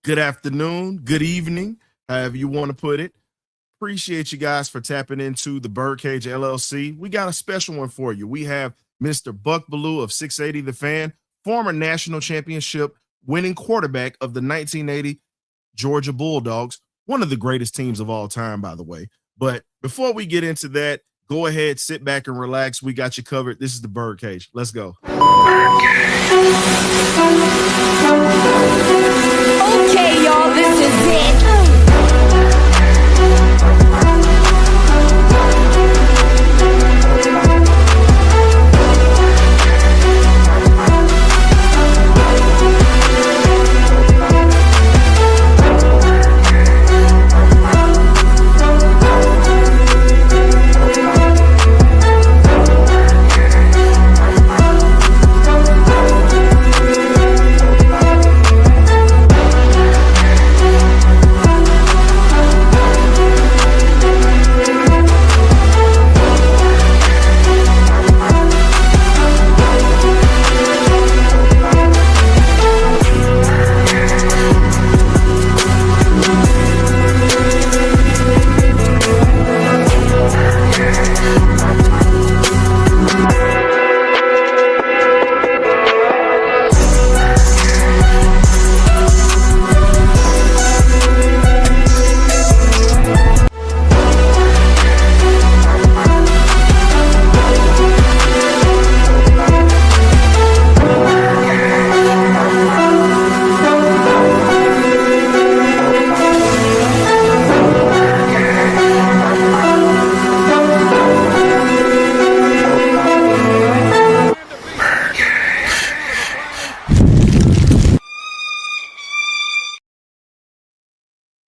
good afternoon, good evening, however you want to put it. Appreciate you guys for tapping into the Birdcage LLC. We got a special one for you. We have Mr. Buck Belue of 680 The Fan, former national championship winning quarterback of the 1980 Georgia Bulldogs, one of the greatest teams of all time, by the way. But before we get into that, go ahead, sit back and relax. We got you covered. This is the Birdcage. Let's go. Okay, y'all, this is it.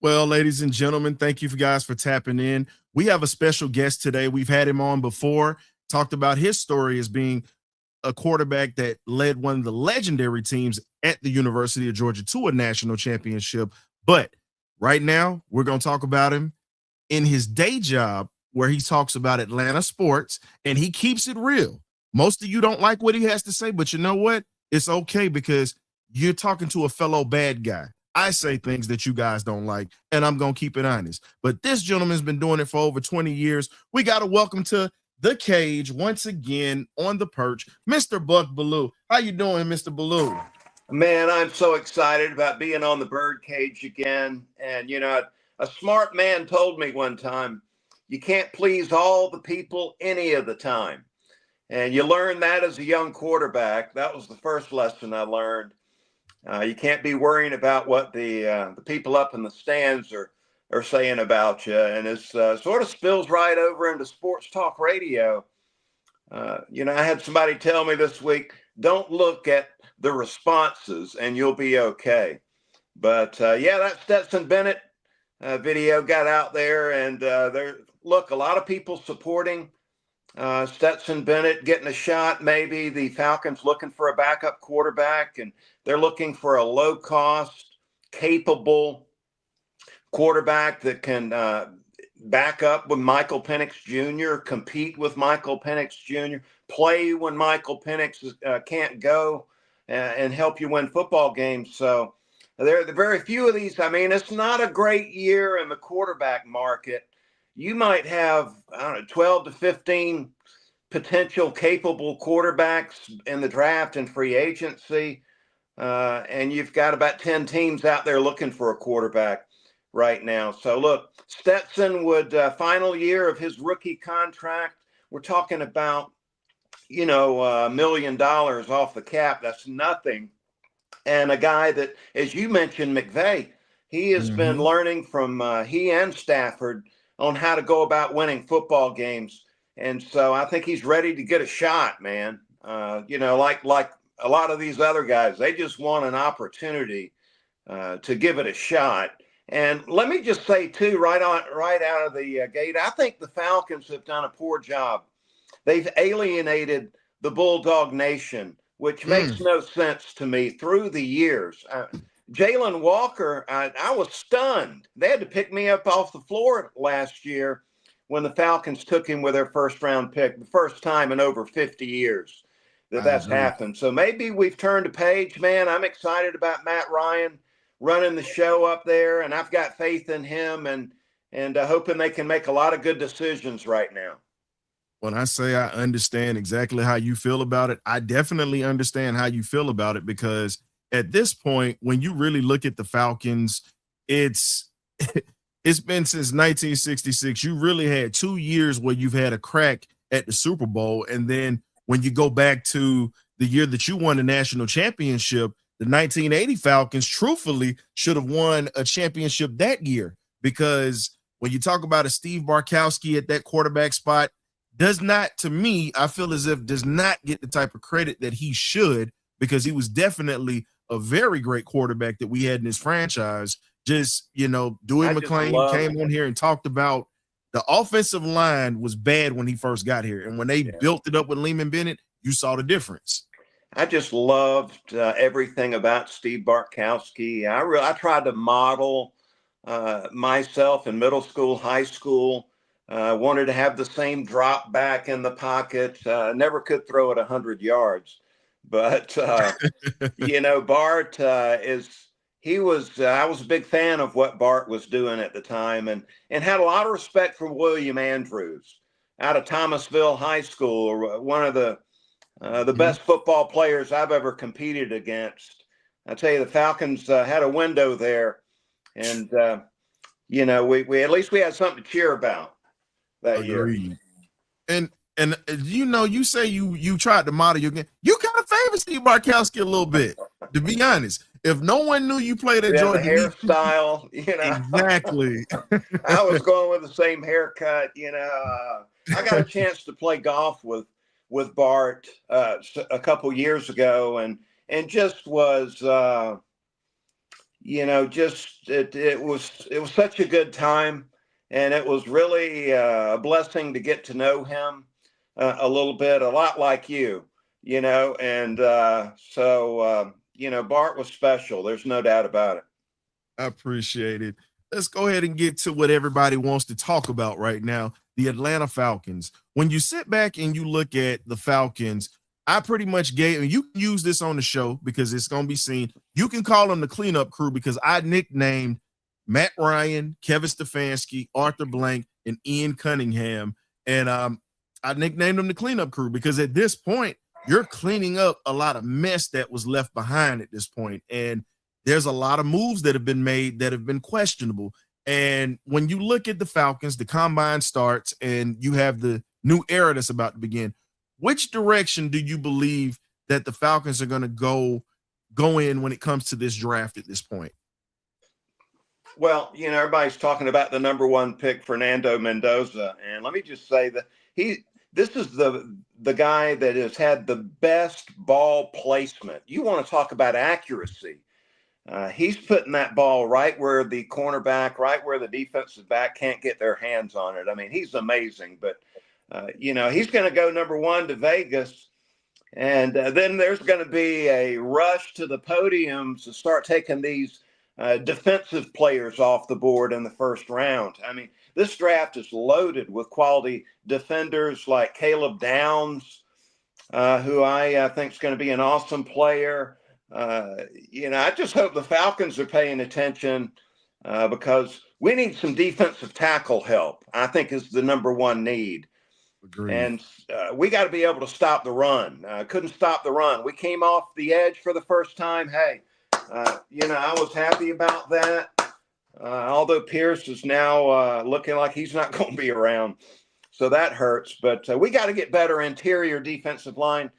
Well, ladies and gentlemen, thank you guys for tapping in. We have a special guest today. We've had him on before, talked about his story as being a quarterback that led one of the legendary teams at the University of Georgia to a national championship. But right now, we're going to talk about him in his day job, where he talks about Atlanta sports, and he keeps it real. Most of you don't like what he has to say, but you know what? It's okay, because you're talking to a fellow bad guy. I say things that you guys don't like, and I'm going to keep it honest. But this gentleman's been doing it for over 20 years. We got to welcome to the cage once again on the perch, Mr. Buck Belue. How you doing, Mr. Belue? Man, I'm so excited about being on the Birdcage again. And, you know, a smart man told me one time, you can't please all the people any of the time. And you learn that as a young quarterback. That was the first lesson I learned. You can't be worrying about what the people up in the stands are saying about you. And it's sort of spills right over into sports talk radio. You know, I had somebody tell me this week, don't look at the responses and you'll be okay. But yeah, that Stetson Bennett video got out there, and a lot of people supporting Stetson Bennett getting a shot. Maybe the Falcons looking for a backup quarterback, and they're looking for a low-cost, capable quarterback that can back up when Michael Penix Jr., compete with Michael Penix Jr., play when Michael Penix can't go, and help you win football games. So there are very few of these. I mean, it's not a great year in the quarterback market. You might have, I don't know, 12 to 15 potential capable quarterbacks in the draft and free agency. And you've got about 10 teams out there looking for a quarterback right now. So look, Stetson would final year of his rookie contract. We're talking about, you know, $1 million off the cap. That's nothing. And a guy that, as you mentioned, McVay, he has been learning from he and Stafford on how to go about winning football games. And so I think he's ready to get a shot, man. You know, like a lot of these other guys, they just want an opportunity to give it a shot. And let me just say, too, right out of the gate, I think the Falcons have done a poor job. They've alienated the Bulldog Nation, which makes no sense to me through the years. Jalen Walker, I was stunned. They had to pick me up off the floor last year when the Falcons took him with their first-round pick, the first time in over 50 years that's happened. So maybe we've turned a page, man. I'm excited about Matt Ryan. running the show up there, and I've got faith in him, and hoping they can make a lot of good decisions right now. When I say I understand exactly how you feel about it, I definitely understand how you feel about it, because at this point, when you really look at the Falcons, it's it's been since 1966. You really had 2 years where you've had a crack at the Super Bowl, and then when you go back to the year that you won the national championship, the 1980 Falcons truthfully should have won a championship that year, because when you talk about a Steve Barkowski at that quarterback spot, does not, to me, I feel as if does not get the type of credit that he should, because he was definitely a very great quarterback that we had in this franchise. Just, Dewey McClain, you came on here and talked about the offensive line was bad when he first got here. And when they built it up with Lehman Bennett, you saw the difference. I just loved everything about Steve Barkowski. I tried to model myself in middle school, high school. Wanted to have the same drop back in the pocket. Never could throw it 100 yards. But, Bart I was a big fan of what Bart was doing at the time, and had a lot of respect for William Andrews out of Thomasville High School, one of the best football players I've ever competed against. I tell you, the Falcons had a window there, and, we at least we had something to cheer about that year. And you say you tried to model your game. You kind of favor Steve Barkowski a little bit, to be honest. If no one knew you played at Georgia, the hairstyle, exactly. I was going with the same haircut. I got a chance to play golf with Bart a couple years ago, and just was it was such a good time, and it was really a blessing to get to know him a little bit, a lot like you, and Bart was special. There's no doubt about it. I appreciate it. Let's go ahead and get to what everybody wants to talk about right now, the Atlanta Falcons. When you sit back and you look at the Falcons, I pretty much and you can use this on the show because it's going to be seen. You can call them the cleanup crew, because I nicknamed Matt Ryan, Kevin Stefanski, Arthur Blank, and Ian Cunningham. And I nicknamed them the cleanup crew because at this point, you're cleaning up a lot of mess that was left behind at this point. And there's a lot of moves that have been made that have been questionable. And when you look at the Falcons, the combine starts and you have the new era that's about to begin. Which direction do you believe that the Falcons are going to go in when it comes to this draft at this point? Well, everybody's talking about the number 1 pick, Fernando Mendoza. And let me just say that this is the guy that has had the best ball placement. You want to talk about accuracy. He's putting that ball right where the cornerback, right where the defensive back can't get their hands on it. I mean, he's amazing. But, he's going to go number 1 to Vegas. And then there's going to be a rush to the podiums to start taking these defensive players off the board in the first round. I mean, this draft is loaded with quality defenders like Caleb Downs, who I think is going to be an awesome player. I just hope the Falcons are paying attention because we need some defensive tackle help, I think is the number 1 need. Agreed. And we got to be able to stop the run. Couldn't stop the run. We came off the edge for the first time. Hey, I was happy about that. Although Pierce is now looking like he's not going to be around. So that hurts. But we got to get better interior defensive line.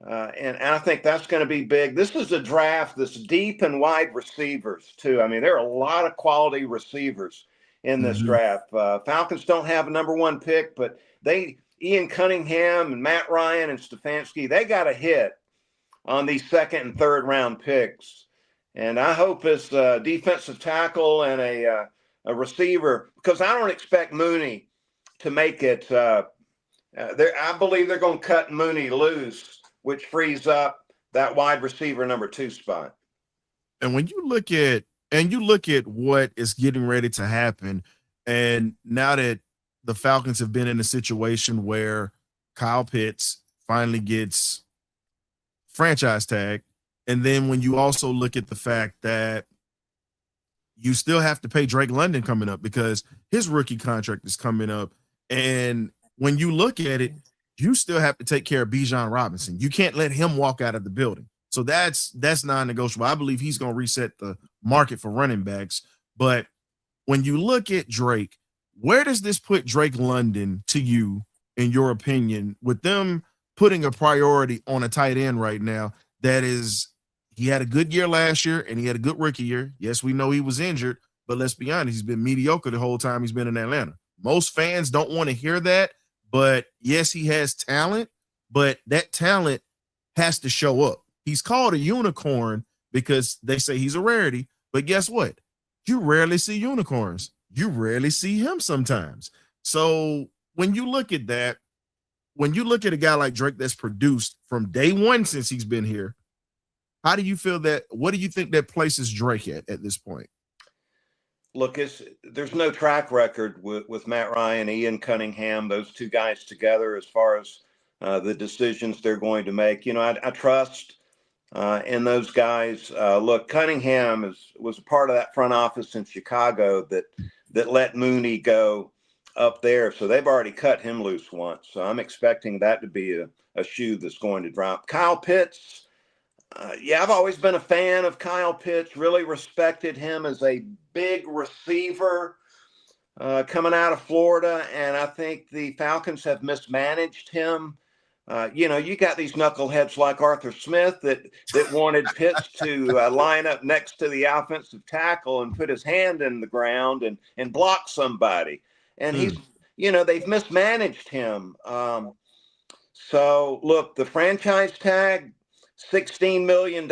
And I think that's going to be big. This is a draft that's deep and wide receivers, too. I mean, there are a lot of quality receivers in this draft. Falcons don't have a number 1 pick, but Ian Cunningham and Matt Ryan and Stefanski, they got a hit on these 2nd and 3rd round picks. And I hope it's a defensive tackle and a receiver, because I don't expect Mooney to make it. I believe they're going to cut Mooney loose, which frees up that wide receiver number 2 spot. And when you look at what is getting ready to happen, and now that the Falcons have been in a situation where Kyle Pitts finally gets franchise tag, and then when you also look at the fact that you still have to pay Drake London coming up because his rookie contract is coming up. And when you look at it, you still have to take care of Bijan Robinson. You can't let him walk out of the building. So that's non-negotiable. I believe he's going to reset the market for running backs. But when you look at Drake, where does this put Drake London to you, in your opinion, with them putting a priority on a tight end right now that is, he had a good year last year and he had a good rookie year. Yes, we know he was injured, but let's be honest, he's been mediocre the whole time he's been in Atlanta. Most fans don't want to hear that, but yes, he has talent, but that talent has to show up. He's called a unicorn because they say he's a rarity, but guess what? You rarely see unicorns. You rarely see him sometimes. So when you look at that, when you look at a guy like Drake that's produced from day one since he's been here, how do you feel that? What do you think that places Drake at this point? Look, there's no track record with Matt Ryan, Ian Cunningham, those two guys together as far as the decisions they're going to make. You know, I trust in those guys. Look, Cunningham was a part of that front office in Chicago that let Mooney go up there. So they've already cut him loose once. So I'm expecting that to be a shoe that's going to drop. Kyle Pitts. Yeah, I've always been a fan of Kyle Pitts, really respected him as a big receiver coming out of Florida, and I think the Falcons have mismanaged him. You know, you got these knuckleheads like Arthur Smith that wanted Pitts to line up next to the offensive tackle and put his hand in the ground and block somebody. And he's, you know, they've mismanaged him. So, look, the franchise tag, $16 million.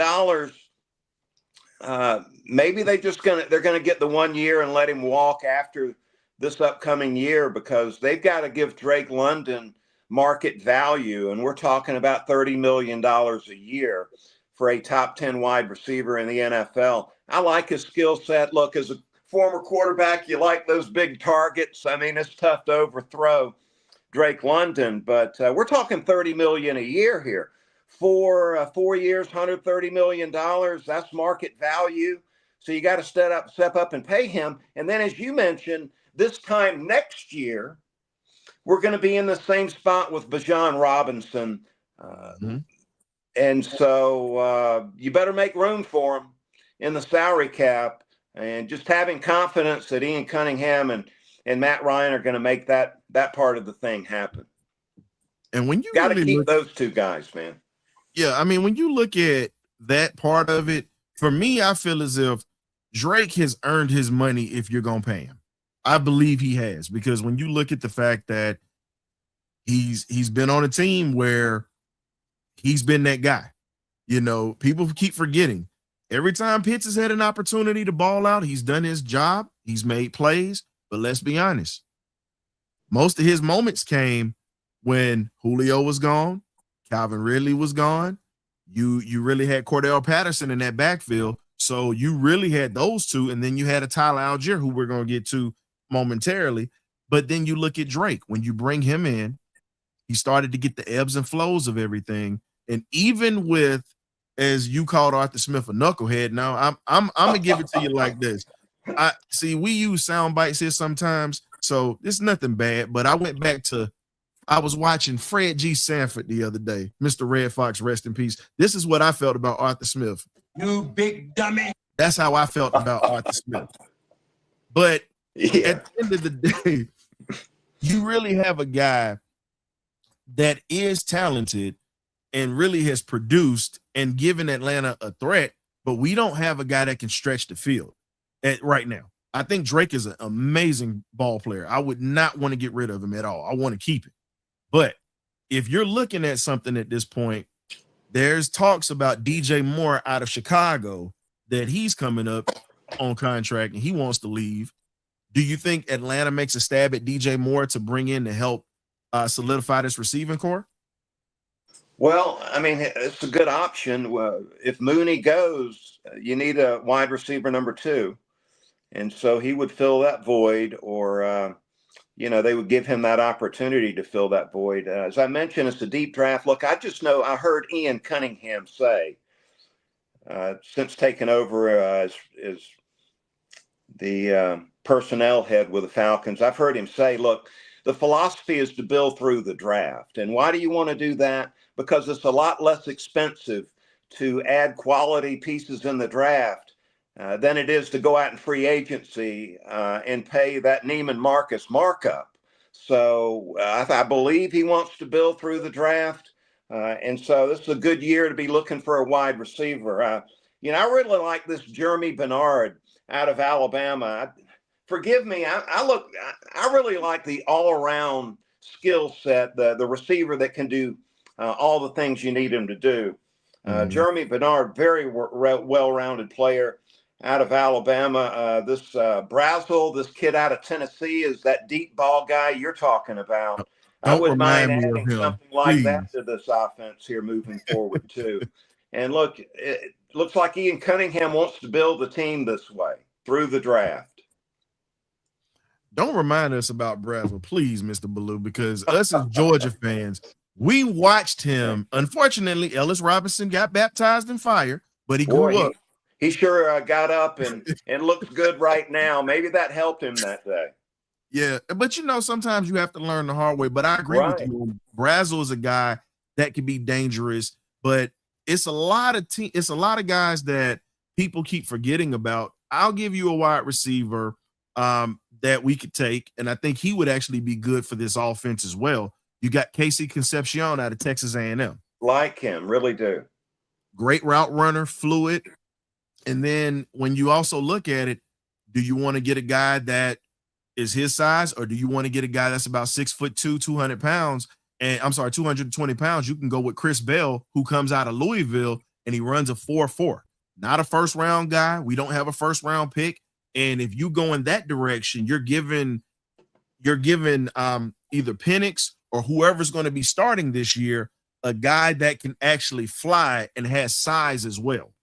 Maybe they're going to get the 1 year and let him walk after this upcoming year because they've got to give Drake London market value. And we're talking about $30 million a year for a top 10 wide receiver in the NFL. I like his skill set. Look, as a former quarterback, you like those big targets. I mean, it's tough to overthrow Drake London, but we're talking $30 million a year here. For 4 years, $130 million. That's market value. So you got to step up and pay him. And then, as you mentioned, this time next year, we're going to be in the same spot with Bijan Robinson. And so you better make room for him in the salary cap. And just having confidence that Ian Cunningham and Matt Ryan are going to make that part of the thing happen. And when you got to really keep those two guys, man. Yeah, I mean, when you look at that part of it, for me, I feel as if Drake has earned his money if you're going to pay him. I believe he has, because when you look at the fact that he's been on a team where he's been that guy, you know, people keep forgetting. Every time Pitts has had an opportunity to ball out, he's done his job. He's made plays. But let's be honest, most of his moments came when Julio was gone, Calvin Ridley was gone. You really had Cordell Patterson in that backfield. So you really had those two. And then you had a Tyler Algier, who we're going to get to momentarily. But then you look at Drake. When you bring him in, he started to get the ebbs and flows of everything. And even with, as you called Arthur Smith a knucklehead, now I'm gonna give it to you like this. I see we use sound bites here sometimes, so it's nothing bad. But I went back to, I was watching Fred G. Sanford the other day, Mr. Red Fox, rest in peace. This is what I felt about Arthur Smith. You big dummy. That's how I felt about Arthur Smith. But at the end of the day, you really have a guy that is talented and really has produced and given Atlanta a threat, but we don't have a guy that can stretch the field right now. I think Drake is an amazing ball player. I would not want to get rid of him at all. I want to keep it. But if you're looking at something at this point, there's talks about DJ Moore out of Chicago that he's coming up on contract and he wants to leave. Do you think Atlanta makes a stab at DJ Moore to bring in to help solidify this receiving core? Well, I mean, it's a good option. If Mooney goes, you need a wide receiver number 2. And so he would fill that void, or, they would give him that opportunity to fill that void. As I mentioned, it's a deep draft. Look, I just know I heard Ian Cunningham say, since taking over as the personnel head with the Falcons. I've heard him say, look, the philosophy is to build through the draft. And why do you want to do that? Because it's a lot less expensive to add quality pieces in the draft than it is to go out in free agency and pay that Neiman Marcus markup. So I believe he wants to build through the draft. And so this is a good year to be looking for a wide receiver. I really like this Jeremy Bernard out of Alabama. Forgive me, I really like the all-around skill set, the receiver that can do all the things you need him to do. Jeremy Bernard, very well-rounded player out of Alabama. This Brazel, this kid out of Tennessee, is that deep ball guy you're talking about. I Don't wouldn't mind remind me of adding him, something like please. that to this offense here moving forward, too. And look, it looks like Ian Cunningham wants to build the team this way through the draft. Don't remind us about Brazel, please, Mr. Belue, because us as Georgia fans, we watched him. Unfortunately, Ellis Robinson got baptized in fire, but he grew up. He sure got up and looks good right now. Maybe that helped him that day. Yeah, but sometimes you have to learn the hard way. But I agree with you. Brazel is a guy that can be dangerous, but it's a lot of guys that people keep forgetting about. I'll give you a wide receiver that we could take, and I think he would actually be good for this offense as well. You got Casey Concepcion out of Texas A&M. Like him, really do. Great route runner, fluid. And then when you also look at it, do you want to get a guy that is his size, or do you want to get a guy that's about 6'2", 200 pounds? And I'm sorry, 220 pounds. You can go with Chris Bell, who comes out of Louisville, and he runs a 4.4. Not a first round guy. We don't have a first round pick. And if you go in that direction, you're giving either Penix or whoever's going to be starting this year a guy that can actually fly and has size as well.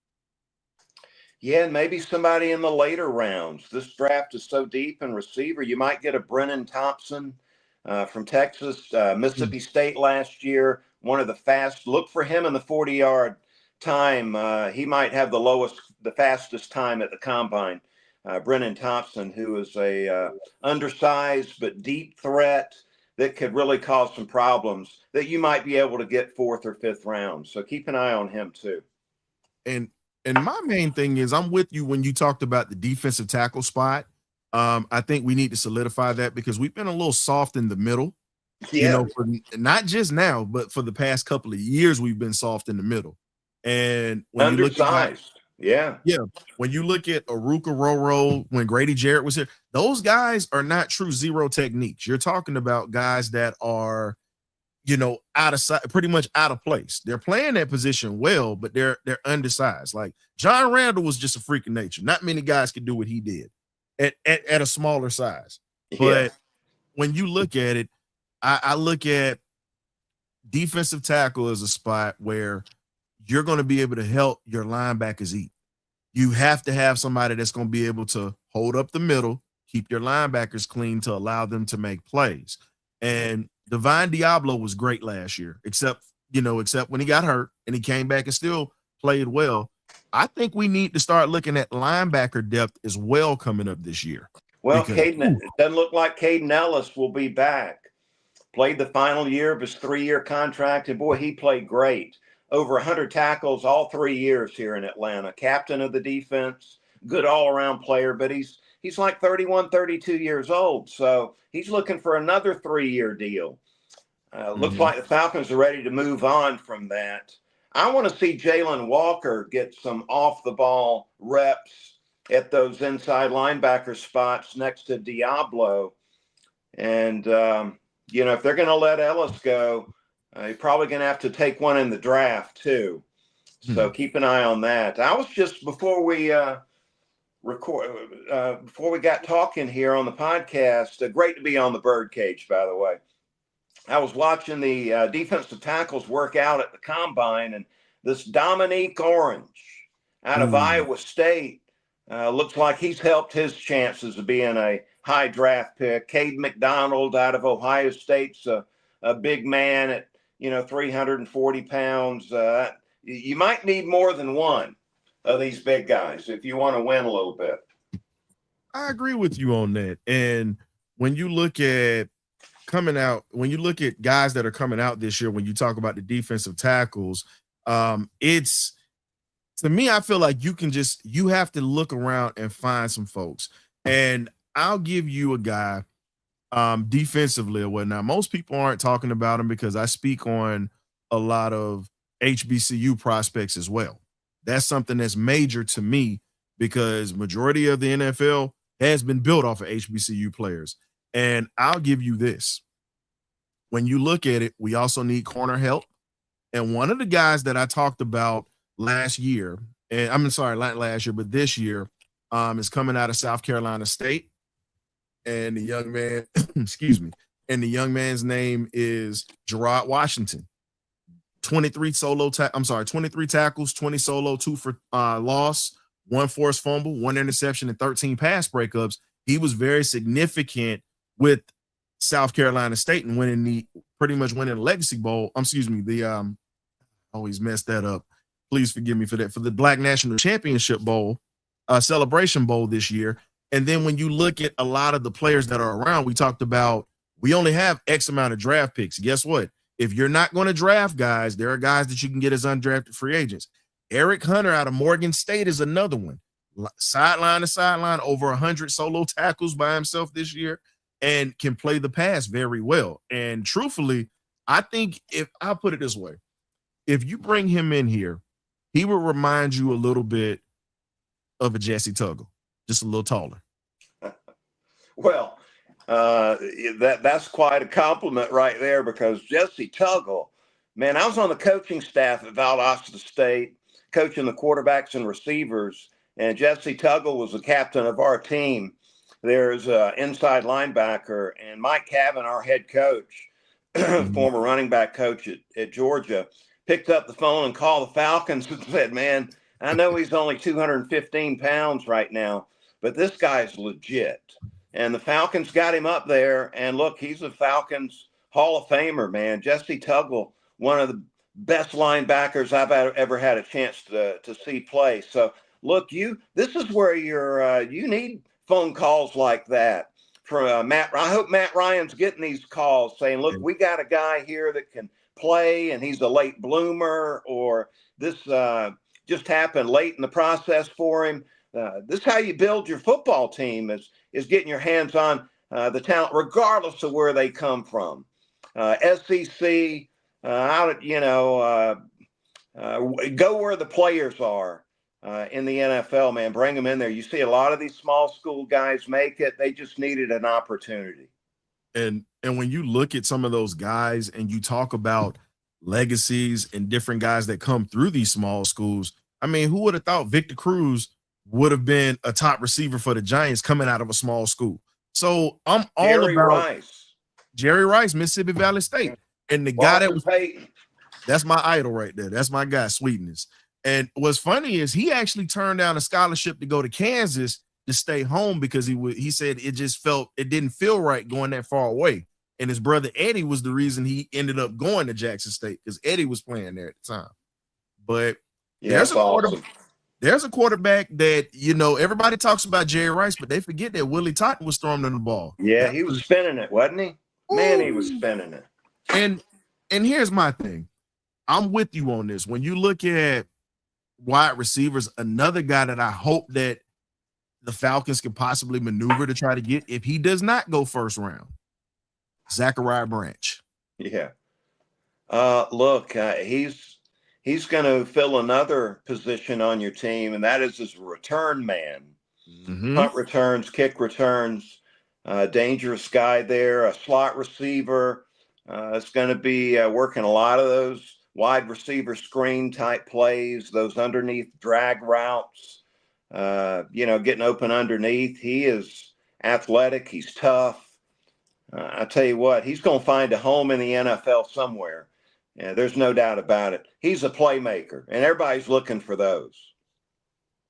Yeah, and maybe somebody in the later rounds. This draft is so deep in receiver. You might get a Brennan Thompson from Texas, Mississippi State last year, one of the fast. Look for him in the 40-yard time. He might have the fastest time at the combine. Brennan Thompson, who is a undersized but deep threat that could really cause some problems that you might be able to get 4th or 5th round. So keep an eye on him too. And my main thing is, I'm with you when you talked about the defensive tackle spot. I think we need to solidify that because we've been a little soft in the middle. Yeah. For not just now, but for the past couple of years, we've been soft in the middle. And when undersized. Yeah. When you look at Aruka Roro, when Grady Jarrett was here, those guys are not true zero techniques. You're talking about guys that are, out of sight, pretty much out of place. They're playing that position well, but they're undersized. Like John Randall was just a freak of nature. Not many guys could do what he did at a smaller size. But when you look at it, I look at defensive tackle as a spot where you're going to be able to help your linebackers eat. You have to have somebody that's going to be able to hold up the middle, keep your linebackers clean to allow them to make plays. And Divine Diablo was great last year, except when he got hurt and he came back and still played well. I think we need to start looking at linebacker depth as well coming up this year. Well, it doesn't look like Caden Ellis will be back. Played the final year of his 3-year contract, and boy, he played great. Over 100 tackles all 3 years here in Atlanta. Captain of the defense, good all-around player, but he's like 31, 32 years old. So he's looking for another 3-year deal. Looks like the Falcons are ready to move on from that. I want to see Jalen Walker get some off-the-ball reps at those inside linebacker spots next to Diablo. And, if they're going to let Ellis go, you're probably going to have to take one in the draft too. So keep an eye on that. I was just, before we got talking here on the podcast, great to be on the Birdcage, by the way. I was watching the defensive tackles work out at the combine, and this Dominique Orange out of Iowa State looks like he's helped his chances of being a high draft pick. Cade McDonald out of Ohio State's a big man at 340 pounds. You might need more than one of these big guys if you want to win a little bit. I agree with you on that. And when you look at when you look at guys that are coming out this year, when you talk about the defensive tackles, it's to me, I feel like you have to look around and find some folks. And I'll give you a guy defensively or whatnot. Most people aren't talking about him because I speak on a lot of HBCU prospects as well. That's something that's major to me because majority of the NFL has been built off of HBCU players. And I'll give you this. When you look at it, we also need corner help. And one of the guys that I talked about last year, and I'm sorry, not last year, but this year, is coming out of South Carolina State. And the young man, excuse me, and the young man's name is Gerard Washington. 23 tackles, 20 solo, 2 for loss, 1 forced fumble, 1 interception, and 13 pass breakups. He was very significant with South Carolina State and pretty much winning the Legacy Bowl. Always messed that up. Please forgive me for that. For the Black National Championship Bowl, Celebration Bowl this year. And then when you look at a lot of the players that are around, we talked about we only have X amount of draft picks. Guess what? If you're not going to draft guys, there are guys that you can get as undrafted free agents. Eric Hunter out of Morgan State is another one. Sideline to sideline, over 100 solo tackles by himself this year and can play the pass very well. And truthfully, I think if I put it this way, if you bring him in here, he will remind you a little bit of a Jesse Tuggle, just a little taller. Well, that's quite a compliment right there because Jesse Tuggle, man, I was on the coaching staff at Valdosta State, coaching the quarterbacks and receivers, and Jesse Tuggle was the captain of our team. There's an inside linebacker, and Mike Cavan, our head coach, former running back coach at Georgia, picked up the phone and called the Falcons and said, man, I know he's only 215 pounds right now, but this guy's legit. And the Falcons got him up there, and look, he's a Falcons Hall of Famer, man. Jesse Tuggle, one of the best linebackers I've ever had a chance to see play. So, look, this is where you need phone calls like that from Matt. I hope Matt Ryan's getting these calls saying, look, we got a guy here that can play, and he's a late bloomer, or this just happened late in the process for him. This is how you build your football team is getting your hands on the talent, regardless of where they come from. SEC, go where the players are in the NFL, man. Bring them in there. You see a lot of these small school guys make it. They just needed an opportunity. And when you look at some of those guys and you talk about legacies and different guys that come through these small schools, I mean, who would have thought Victor Cruz would have been a top receiver for the Giants coming out of a small school? So I'm all about Jerry Rice, Mississippi Valley State. And the guy that was Payton. That's my idol right there. That's my guy, Sweetness. And what's funny is he actually turned down a scholarship to go to Kansas to stay home because he said it didn't feel right going that far away. And his brother Eddie was the reason he ended up going to Jackson State because Eddie was playing there at the time. But there's a quarterback that, everybody talks about Jerry Rice, but they forget that Willie Totten was throwing them the ball. Yeah, he was spinning it, wasn't he? Man, he was spinning it. And here's my thing. I'm with you on this. When you look at wide receivers, another guy that I hope that the Falcons could possibly maneuver to try to get, if he does not go first round, Zachariah Branch. Yeah. Look, he's going to fill another position on your team, and that is as a return man. Mm-hmm. Punt returns, kick returns, dangerous guy there, a slot receiver. It's going to be working a lot of those wide receiver screen type plays, those underneath drag routes, getting open underneath. He is athletic. He's tough. I tell you what, he's going to find a home in the NFL somewhere. Yeah, there's no doubt about it. He's a playmaker, and everybody's looking for those.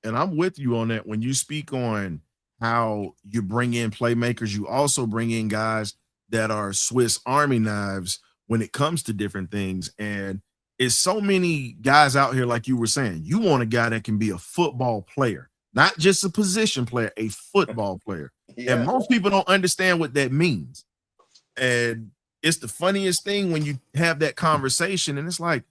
And I'm with you on that. When you speak on how you bring in playmakers, you also bring in guys that are Swiss Army knives when it comes to different things. And it's so many guys out here, like you were saying, you want a guy that can be a football player, not just a position player, a football player. Yeah. And most people don't understand what that means. And it's the funniest thing when you have that conversation, and it's like,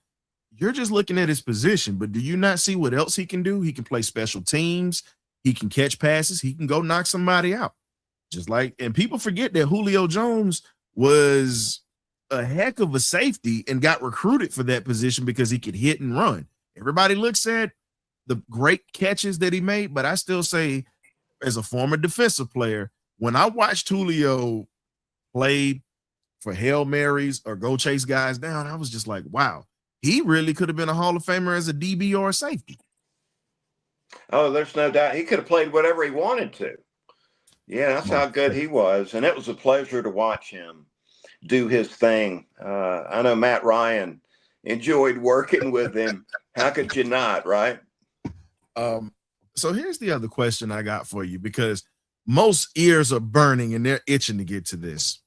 you're just looking at his position, but do you not see what else he can do? He can play special teams, he can catch passes, he can go knock somebody out. Just like, and people forget that Julio Jones was a heck of a safety and got recruited for that position because he could hit and run. Everybody looks at the great catches that he made, but I still say, as a former defensive player, when I watched Julio play for Hail Marys or go chase guys down, I was just like, wow, he really could have been a Hall of Famer as a DB or a safety. Oh, there's no doubt. He could have played whatever he wanted to. Yeah, that's how good he was. And it was a pleasure to watch him do his thing. I know Matt Ryan enjoyed working with him. How could you not, right? So here's the other question I got for you, because most ears are burning and they're itching to get to this.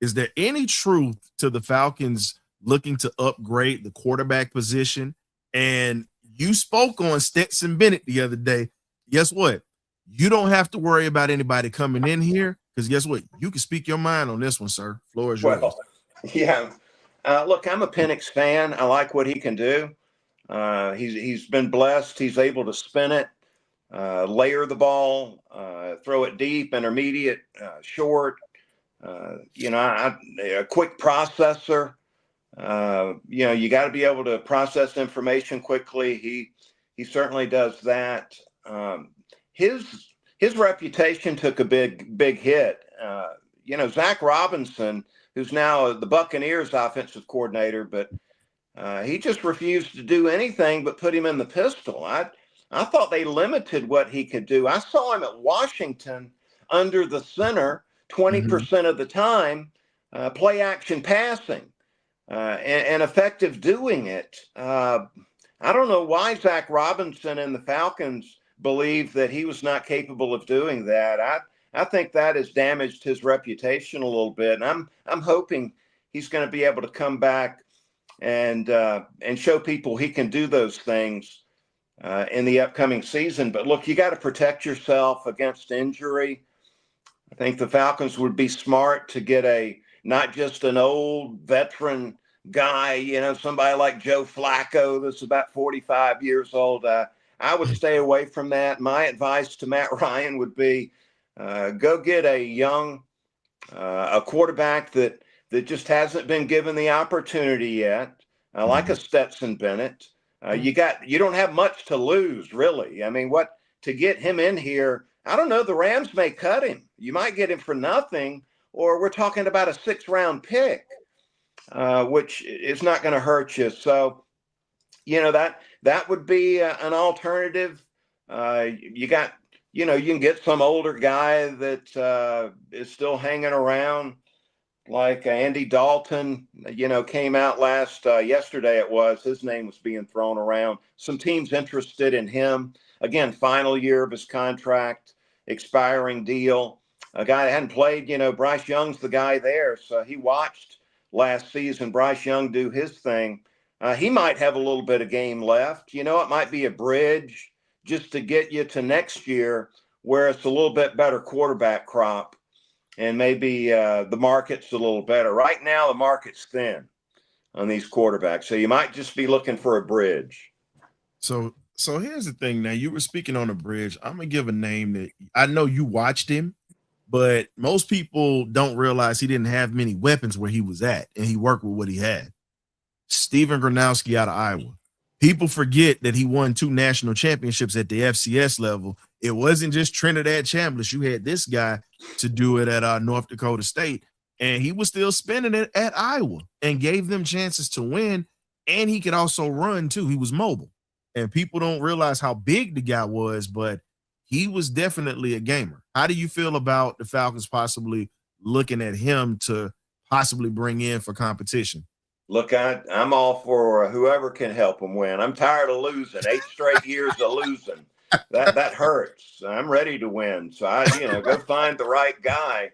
Is there any truth to the Falcons looking to upgrade the quarterback position? And you spoke on Stetson Bennett the other day. Guess what? You don't have to worry about anybody coming in here, because guess what? You can speak your mind on this one, sir. Floor is yours. Well, yeah. Look, I'm a Penix fan. I like what he can do. He's been blessed. He's able to spin it, layer the ball, throw it deep, intermediate, short. A quick processor. You got to be able to process information quickly. He certainly does that. His reputation took a big hit. Zach Robinson, who's now the Buccaneers offensive coordinator, but he just refused to do anything but put him in the pistol. I thought they limited what he could do. I saw him at Washington under the center 20% of the time, play action passing, and effective doing it. I don't know why Zach Robinson and the Falcons believe that he was not capable of doing that. I think that has damaged his reputation a little bit, and I'm hoping he's going to be able to come back and show people he can do those things in the upcoming season. But look, you got to protect yourself against injury. I think the Falcons would be smart to get not just an old veteran guy, somebody like Joe Flacco that's about 45 years old. I would stay away from that. My advice to Matt Ryan would be go get a quarterback that just hasn't been given the opportunity yet, like a Stetson Bennett. You don't have much to lose, really. I mean, to get him in here, I don't know, the Rams may cut him. You might get him for nothing, or we're talking about a 6th-round pick, which is not going to hurt you. So, that would be an alternative. You can get some older guy that is still hanging around, like Andy Dalton, came out yesterday it was. His name was being thrown around. Some teams interested in him. Again, final year of his contract, expiring deal. A guy that hadn't played, Bryce Young's the guy there. So he watched last season Bryce Young do his thing. He might have a little bit of game left. It might be a bridge just to get you to next year where it's a little bit better quarterback crop and maybe the market's a little better. Right now, the market's thin on these quarterbacks. So you might just be looking for a bridge. So here's the thing. Now, you were speaking on a bridge. I'm going to give a name that I know you watched him, but most people don't realize he didn't have many weapons where he was at, and he worked with what he had. Steven Gronowski out of Iowa. People forget that he won 2 national championships at the FCS level. It wasn't just Trinidad Chambliss. You had this guy to do it at North Dakota State, and he was still spending it at Iowa and gave them chances to win, and he could also run, too. He was mobile. And people don't realize how big the guy was, but he was definitely a gamer. How do you feel about the Falcons possibly looking at him to possibly bring in for competition? Look, I'm all for whoever can help them win. I'm tired of losing. 8 straight years of losing. That hurts. I'm ready to win. So go find the right guy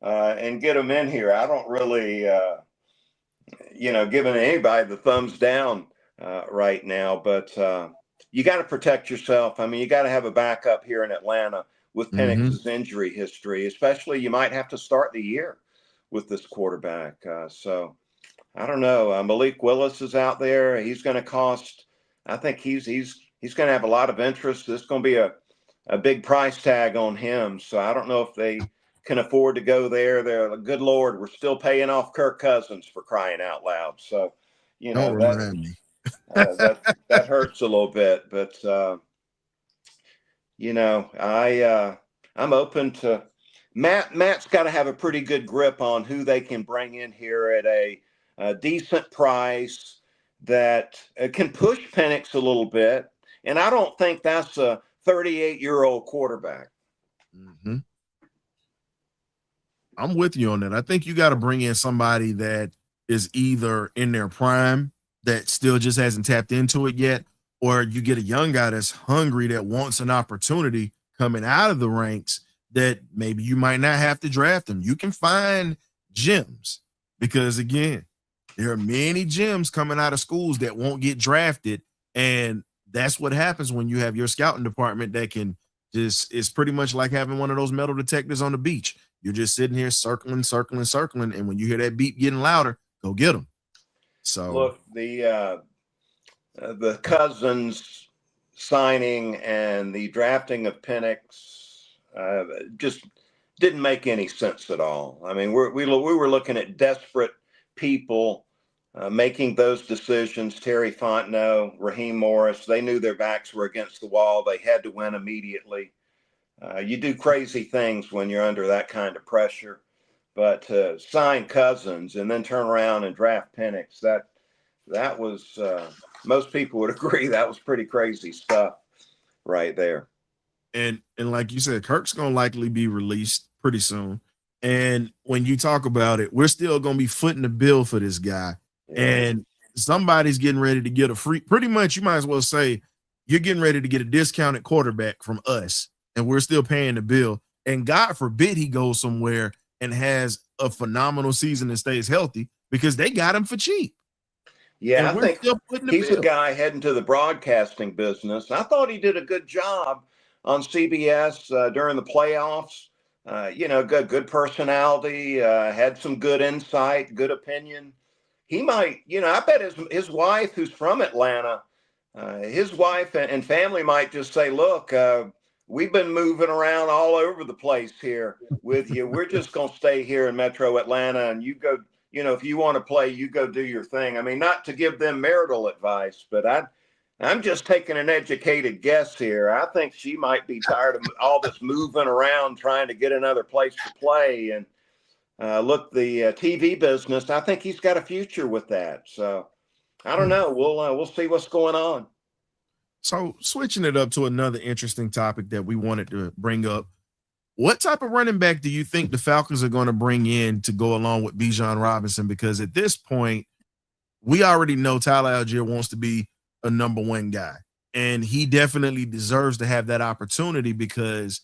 and get him in here. I don't really, giving anybody the thumbs down right now. But, you got to protect yourself. I mean, you got to have a backup here in Atlanta with Penix's injury history, especially you might have to start the year with this quarterback. So I don't know. Malik Willis is out there. He's going to cost. I think he's going to have a lot of interest. There's going to be a big price tag on him. So I don't know if they can afford to go there. They're good Lord. We're still paying off Kirk Cousins, for crying out loud. So, you know, Don't remind me. that hurts a little bit, but you know, I'm open to Matt's got to have a pretty good grip on who they can bring in here at a decent price that can push Penix a little bit. And I don't think that's a 38-year-old quarterback. I'm with you on that. I think you got to bring in somebody that is either in their prime that still just hasn't tapped into it yet, or you get a young guy that's hungry that wants an opportunity coming out of the ranks that maybe you might not have to draft them. You can find gems because, again, there are many gems coming out of schools that won't get drafted, and that's what happens when you have your scouting department that can just, it's pretty much like having one of those metal detectors on the beach. You're just sitting here circling, and when you hear that beep getting louder, go get them. So look, the Cousins signing and the drafting of Penix just didn't make any sense at all. I mean, we were looking at desperate people making those decisions. Terry Fontenot, Raheem Morris, they knew their backs were against the wall. They had to win immediately. You do crazy things when you're under that kind of pressure, but to sign Cousins and then turn around and draft Penix, that was most people would agree that was pretty crazy stuff right there. And like you said, Kirk's gonna likely be released pretty soon. And when you talk about it, we're still gonna be footing the bill for this guy. Yeah. And somebody's getting ready to get a free, pretty much you might as well say you're getting ready to get a discounted quarterback from us, and we're still paying the bill. And God forbid he goes somewhere and has a phenomenal season and stays healthy, because they got him for cheap. Yeah, I think he's a guy heading to the broadcasting business. I thought he did a good job on CBS during the playoffs. You know, good personality, had some good insight, good opinion. He might, you know, I bet his wife, who's from Atlanta, his wife and family might just say, look, we've been moving around all over the place here with you. We're just going to stay here in Metro Atlanta, and you go. You know, if you want to play, you go do your thing. I mean, not to give them marital advice, but I'm just taking an educated guess here. I think she might be tired of all this moving around, trying to get another place to play. And look, the TV business, I think he's got a future with that. So I don't know. We'll see what's going on. So switching it up to another interesting topic that we wanted to bring up. What type of running back do you think the Falcons are going to bring in to go along with Bijan Robinson? Because at this point, we already know Tyler Algier wants to be a number one guy, and he definitely deserves to have that opportunity, because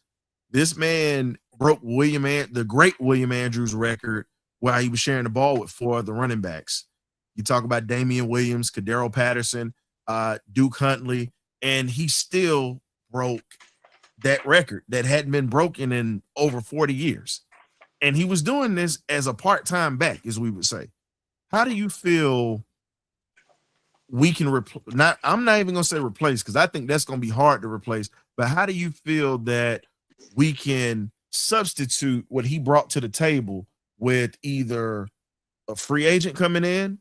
this man broke the great William Andrews record while he was sharing the ball with four other running backs. You talk about Damian Williams, Kadero Patterson, Duke Huntley, and he still broke that record that hadn't been broken in over 40 years. And he was doing this as a part-time back, as we would say. How do you feel we can I'm not even going to say replace, because I think that's going to be hard to replace, but how do you feel that we can substitute what he brought to the table with either a free agent coming in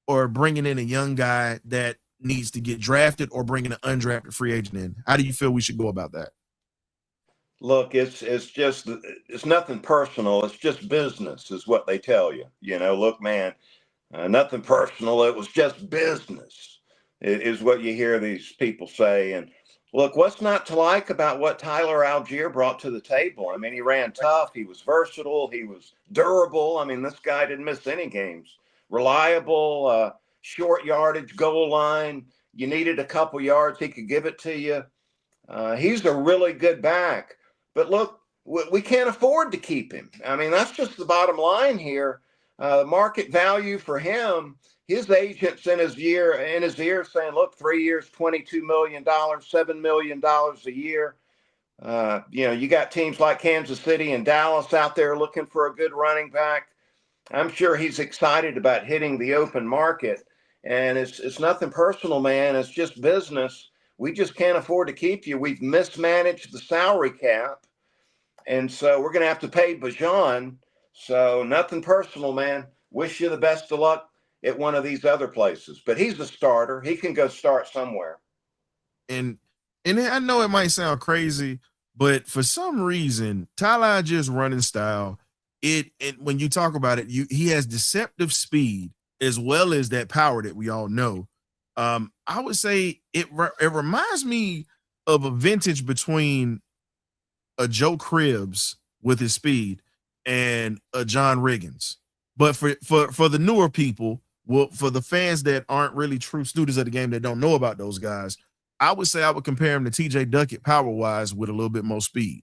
or bringing in a young guy that needs to get drafted, or bringing an undrafted free agent in? How do you feel we should go about that? Look, it's nothing personal. It's just business, is what they tell you. You know, look, man, nothing personal. It was just business, is what you hear these people say. And look, what's not to like about what Tyler Algier brought to the table? I mean, he ran tough. He was versatile. He was durable. I mean, this guy didn't miss any games. Reliable, short yardage, goal line. You needed a couple yards, he could give it to you. He's a really good back. But look, we can't afford to keep him. I mean, that's just the bottom line here. Market value for him his agents in his ear saying, look, 3 years, $22 million, $7 million a year. You got teams like Kansas City and Dallas out there looking for a good running back. I'm sure he's excited about hitting the open market. And it's nothing personal, man. It's just business. We just can't afford to keep you. We've mismanaged the salary cap. And so we're going to have to pay Bajan. So nothing personal, man. Wish you the best of luck at one of these other places. But he's a starter. He can go start somewhere. And I know it might sound crazy, but for some reason, Tyler just running style, it when you talk about it, he has deceptive speed as well as that power that we all know. I would say it reminds me of a vintage between a Joe Cribbs with his speed and a John Riggins. But for the newer people, well, for the fans that aren't really true students of the game that don't know about those guys, I would say I would compare him to TJ Duckett power-wise with a little bit more speed.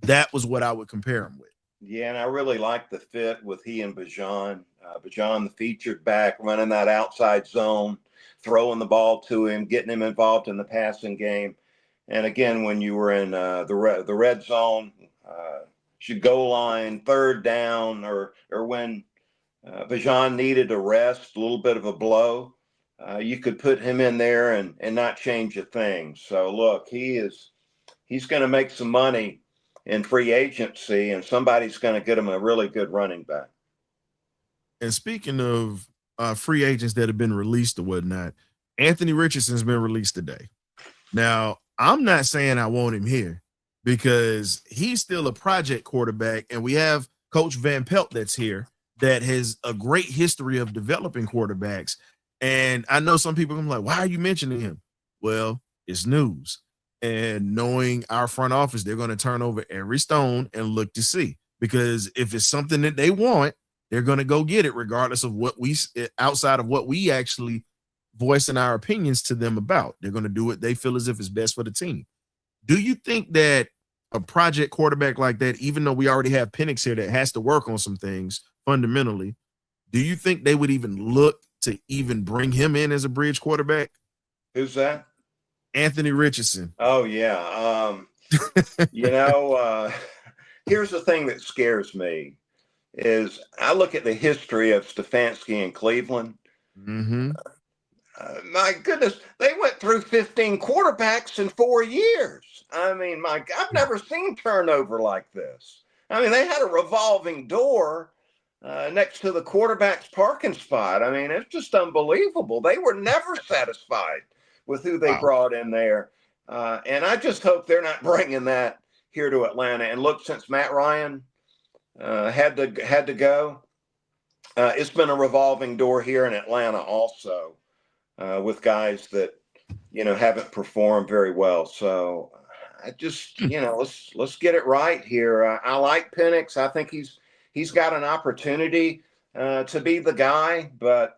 That was what I would compare him with. Yeah, and I really like the fit with he and Bajan. Bajan, the featured back, running that outside zone, throwing the ball to him, getting him involved in the passing game. And again, when you were in the red zone, should goal line, third down, or when Bajan needed a rest, a little bit of a blow, you could put him in there and not change a thing. So look, he's going to make some money in free agency, and somebody's going to get him a really good running back. And speaking of free agents that have been released or whatnot, Anthony Richardson's been released today. Now, I'm not saying I want him here because he's still a project quarterback, and we have Coach Van Pelt that's here that has a great history of developing quarterbacks. And I know some people are like, why are you mentioning him? Well, it's news. And knowing our front office, they're going to turn over every stone and look to see. Because if it's something that they want, they're going to go get it, regardless of what outside of what we actually voicing our opinions to them about. They're going to do what they feel as if it's best for the team. Do you think that a project quarterback like that, even though we already have Penix here that has to work on some things fundamentally, do you think they would even look to even bring him in as a bridge quarterback? Who's that? Anthony Richardson. Oh, yeah. Here's the thing that scares me is I look at the history of Stefanski in Cleveland. Mm-hmm. My goodness, they went through 15 quarterbacks in 4 years. I mean, I've never seen turnover like this. I mean, they had a revolving door next to the quarterback's parking spot. I mean, it's just unbelievable. They were never satisfied with who they brought in there. And I just hope they're not bringing that here to Atlanta. And look, since Matt Ryan had to go, it's been a revolving door here in Atlanta also. With guys that, haven't performed very well. So I just, let's get it right here. I like Penix. I think he's got an opportunity to be the guy. But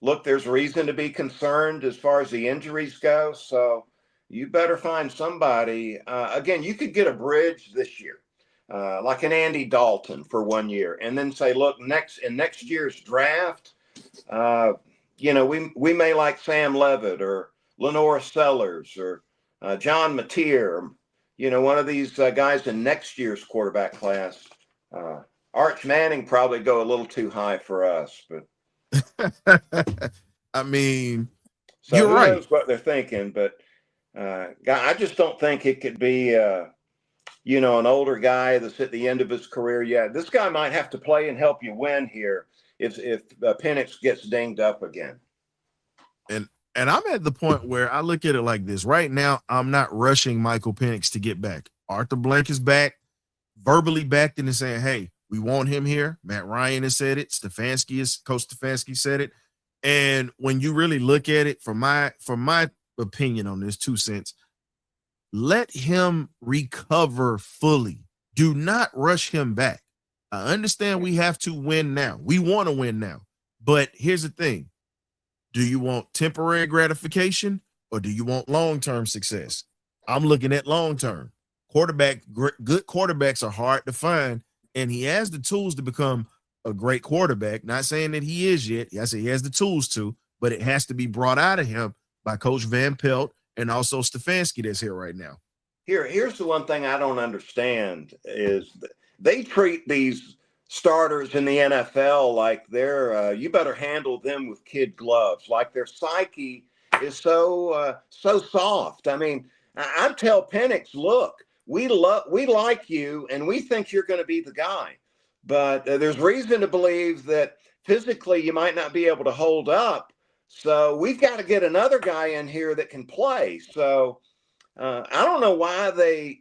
look, there's reason to be concerned as far as the injuries go. So you better find somebody. Again, you could get a bridge this year, like an Andy Dalton for 1 year, and then say, look, next year's draft, we may like Sam Levitt or Lenore Sellers or John Mateer, one of these guys in next year's quarterback class. Arch Manning probably go a little too high for us, but I mean, so you're who right. knows what they're thinking, but I just don't think it could be, an older guy that's at the end of his career. Yeah, this guy might have to play and help you win here if Penix gets dinged up again. And I'm at the point where I look at it like this. Right now, I'm not rushing Michael Penix to get back. Arthur Blank is back, verbally backed in and saying, hey, we want him here. Matt Ryan has said it. Coach Stefanski said it. And when you really look at it, from my opinion on this, 2 cents, let him recover fully. Do not rush him back. I understand we have to win now. We want to win now. But here's the thing. Do you want temporary gratification or do you want long-term success? I'm looking at long-term. Good quarterbacks are hard to find, and he has the tools to become a great quarterback. Not saying that he is yet. I say he has the tools to, but it has to be brought out of him by Coach Van Pelt and also Stefanski that's here right now. Here's the one thing I don't understand is they treat these starters in the NFL like they're you better handle them with kid gloves, like their psyche is so soft. I mean, I tell Penix, look, we like you, and we think you're going to be the guy, but there's reason to believe that physically you might not be able to hold up. So we've got to get another guy in here that can play. So. I don't know why they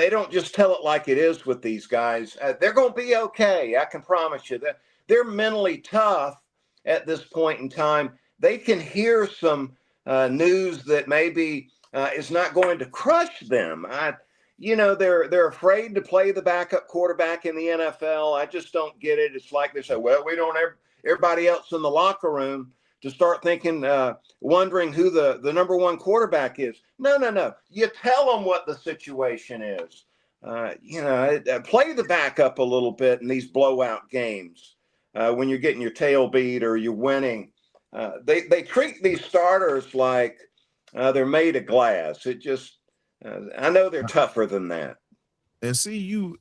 don't just tell it like it is with these guys. They're going to be okay. I can promise you that they're mentally tough at this point in time. They can hear some news that maybe is not going to crush them. They're afraid to play the backup quarterback in the NFL. I just don't get it. It's like they say, well, we don't have everybody else in the locker room to start thinking, wondering who the number one quarterback is. No. You tell them what the situation is. Play the backup a little bit in these blowout games when you're getting your tail beat or you're winning. They treat these starters like they're made of glass. It just, I know they're tougher than that. And you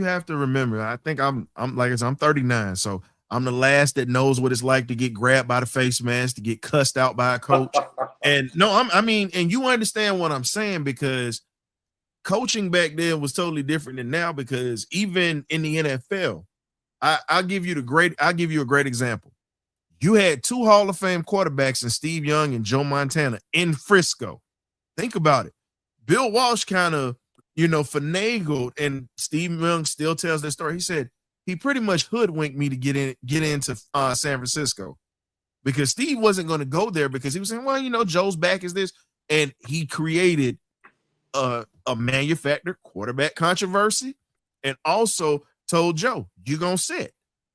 have to remember, I think I'm like I said, I'm 39, so I'm the last that knows what it's like to get grabbed by the face mask, to get cussed out by a coach. And no, and you understand what I'm saying, because coaching back then was totally different than now, because even in the NFL, I'll give you a great example. You had two Hall of Fame quarterbacks in Steve Young and Joe Montana in Frisco. Think about it. Bill Walsh kind of, finagled, and Steve Young still tells that story. He said he pretty much hoodwinked me to get into San Francisco, because Steve wasn't going to go there, because he was saying, well, Joe's back is this, and he created a manufactured quarterback controversy, and also told Joe, you're going to sit.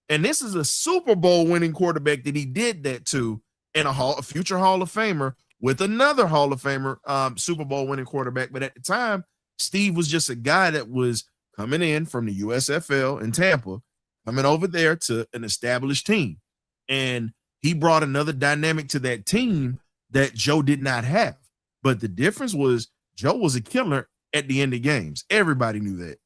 And this is a Super Bowl winning quarterback that he did that to, and a future Hall of Famer with another Hall of Famer, Super Bowl winning quarterback. But at the time, Steve was just a guy that was coming in from the USFL in Tampa, coming over there to an established team. And he brought another dynamic to that team that Joe did not have. But the difference was Joe was a killer at the end of games. Everybody knew that.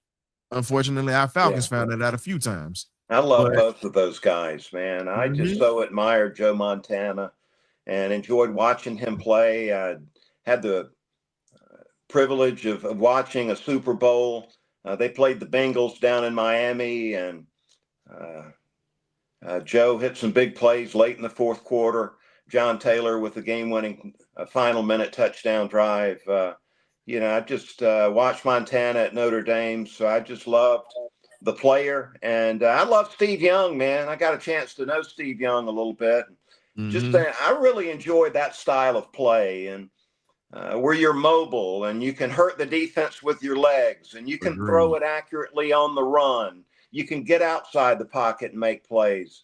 Unfortunately, our Falcons found that out a few times. I love both of those guys, man. I just so admired Joe Montana and enjoyed watching him play. I had the privilege of watching a Super Bowl. They played the Bengals down in Miami, and Joe hit some big plays late in the fourth quarter. John Taylor with the game-winning final minute touchdown drive. I just watched Montana at Notre Dame, so I just loved the player. And I love Steve Young, man. I got a chance to know Steve Young a little bit. Just I really enjoyed that style of play, and where you're mobile and you can hurt the defense with your legs, and you can throw it accurately on the run. You can get outside the pocket and make plays.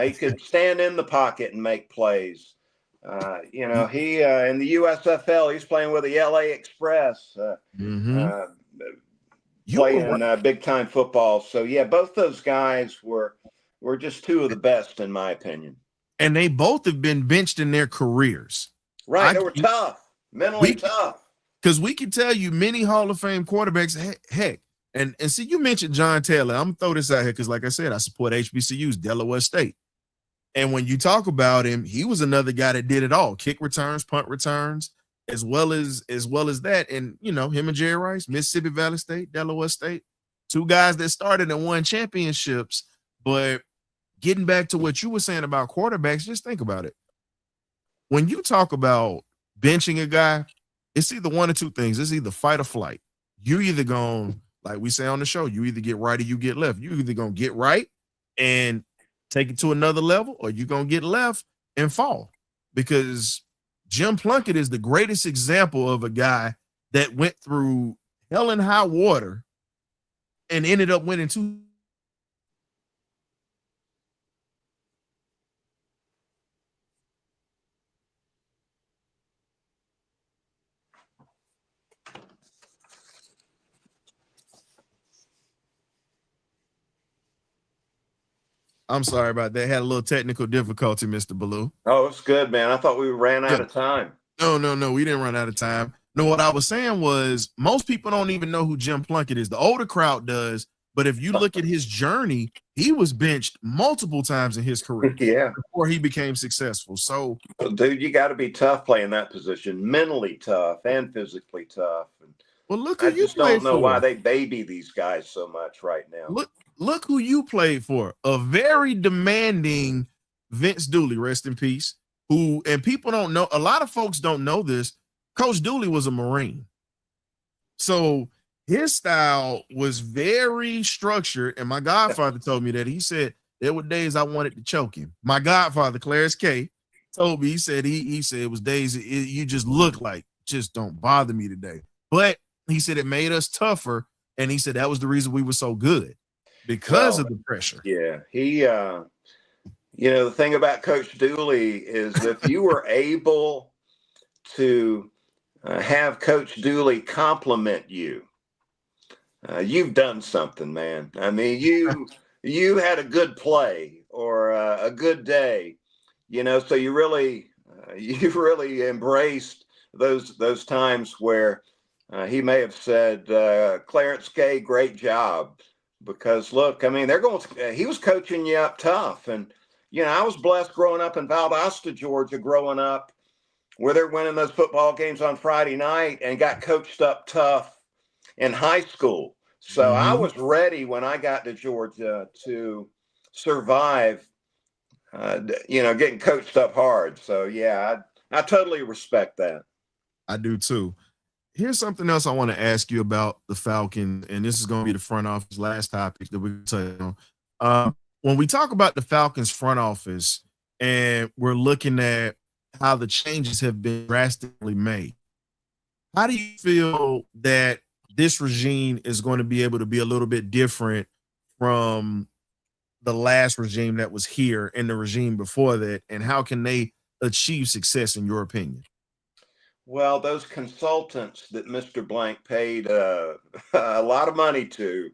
He could stand in the pocket and make plays. He in the USFL, he's playing with the LA Express, playing big time football. So yeah, both those guys were just two of the best in my opinion. And they both have been benched in their careers. Right, they were tough, mentally tough. Because we can tell you many Hall of Fame quarterbacks, heck, and see, you mentioned John Taylor. I'm gonna throw this out here because, like I said, I support HBCUs, Delaware State. And when you talk about him, he was another guy that did it all: kick returns, punt returns, as well as that. And him and Jerry Rice, Mississippi Valley State, Delaware State, two guys that started and won championships. But getting back to what you were saying about quarterbacks, just think about it. When you talk about benching a guy, it's either one or two things. It's either fight or flight. You either going, like we say on the show, you either get right or you get left. You either going to get right and take it to another level, or you're going to get left and fall. Because Jim Plunkett is the greatest example of a guy that went through hell and high water and ended up winning two. I'm sorry about that. Had a little technical difficulty, Mr. Belue. Oh, it's good, man. I thought we ran out Yeah. of time. No. We didn't run out of time. No, what I was saying was most people don't even know who Jim Plunkett is. The older crowd does, but if you look at his journey, he was benched multiple times in his career Yeah. before he became successful. So, Dude, you got to be tough playing that position, mentally tough and physically tough. And well, look who I you just played don't know why for. they baby these guys so much right now. Look who you played for. A very demanding Vince Dooley, rest in peace. Who, and people don't know, a lot of folks don't know this. Coach Dooley was a Marine. So his style was very structured. And my godfather told me that. He said there were days I wanted to choke him. My godfather, Clarence K, told me, he said it was days you just look like, just don't bother me today. But he said it made us tougher. And he said that was the reason we were so good because of the pressure. Yeah. He, the thing about Coach Dooley is if you were able to have Coach Dooley compliment you, you've done something, man. I mean, you had a good play or a good day, so you really embraced those times where he may have said, Clarence K, great job. Because look, I mean, he was coaching you up tough. And, I was blessed growing up in Valdosta, Georgia, growing up where they're winning those football games on Friday night and got coached up tough in high school. So I was ready when I got to Georgia to survive, getting coached up hard. So, yeah, I totally respect that. I do too. Here's something else I want to ask you about the Falcons, and this is going to be the front office last topic that we're touch on. When we talk about the Falcons front office and we're looking at how the changes have been drastically made, how do you feel that this regime is going to be able to be a little bit different from the last regime that was here and the regime before that, and how can they achieve success in your opinion? Well, those consultants that Mr. Blank paid a lot of money to,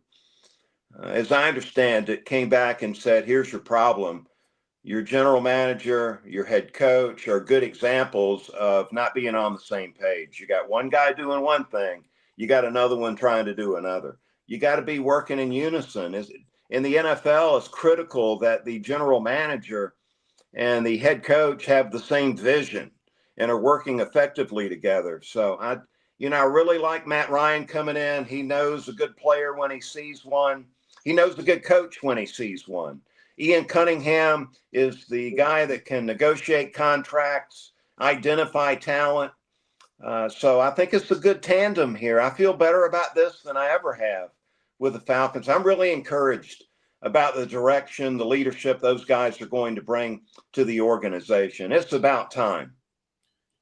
as I understand it, came back and said, here's your problem. Your general manager, your head coach are good examples of not being on the same page. You got one guy doing one thing. You got another one trying to do another. You got to be working in unison. In the NFL, it's critical that the general manager and the head coach have the same vision and are working effectively together. So I really like Matt Ryan coming in. He knows a good player when he sees one. He knows a good coach when he sees one. Ian Cunningham is the guy that can negotiate contracts, identify talent. So I think it's a good tandem here. I feel better about this than I ever have with the Falcons. I'm really encouraged about the direction, the leadership those guys are going to bring to the organization. It's about time.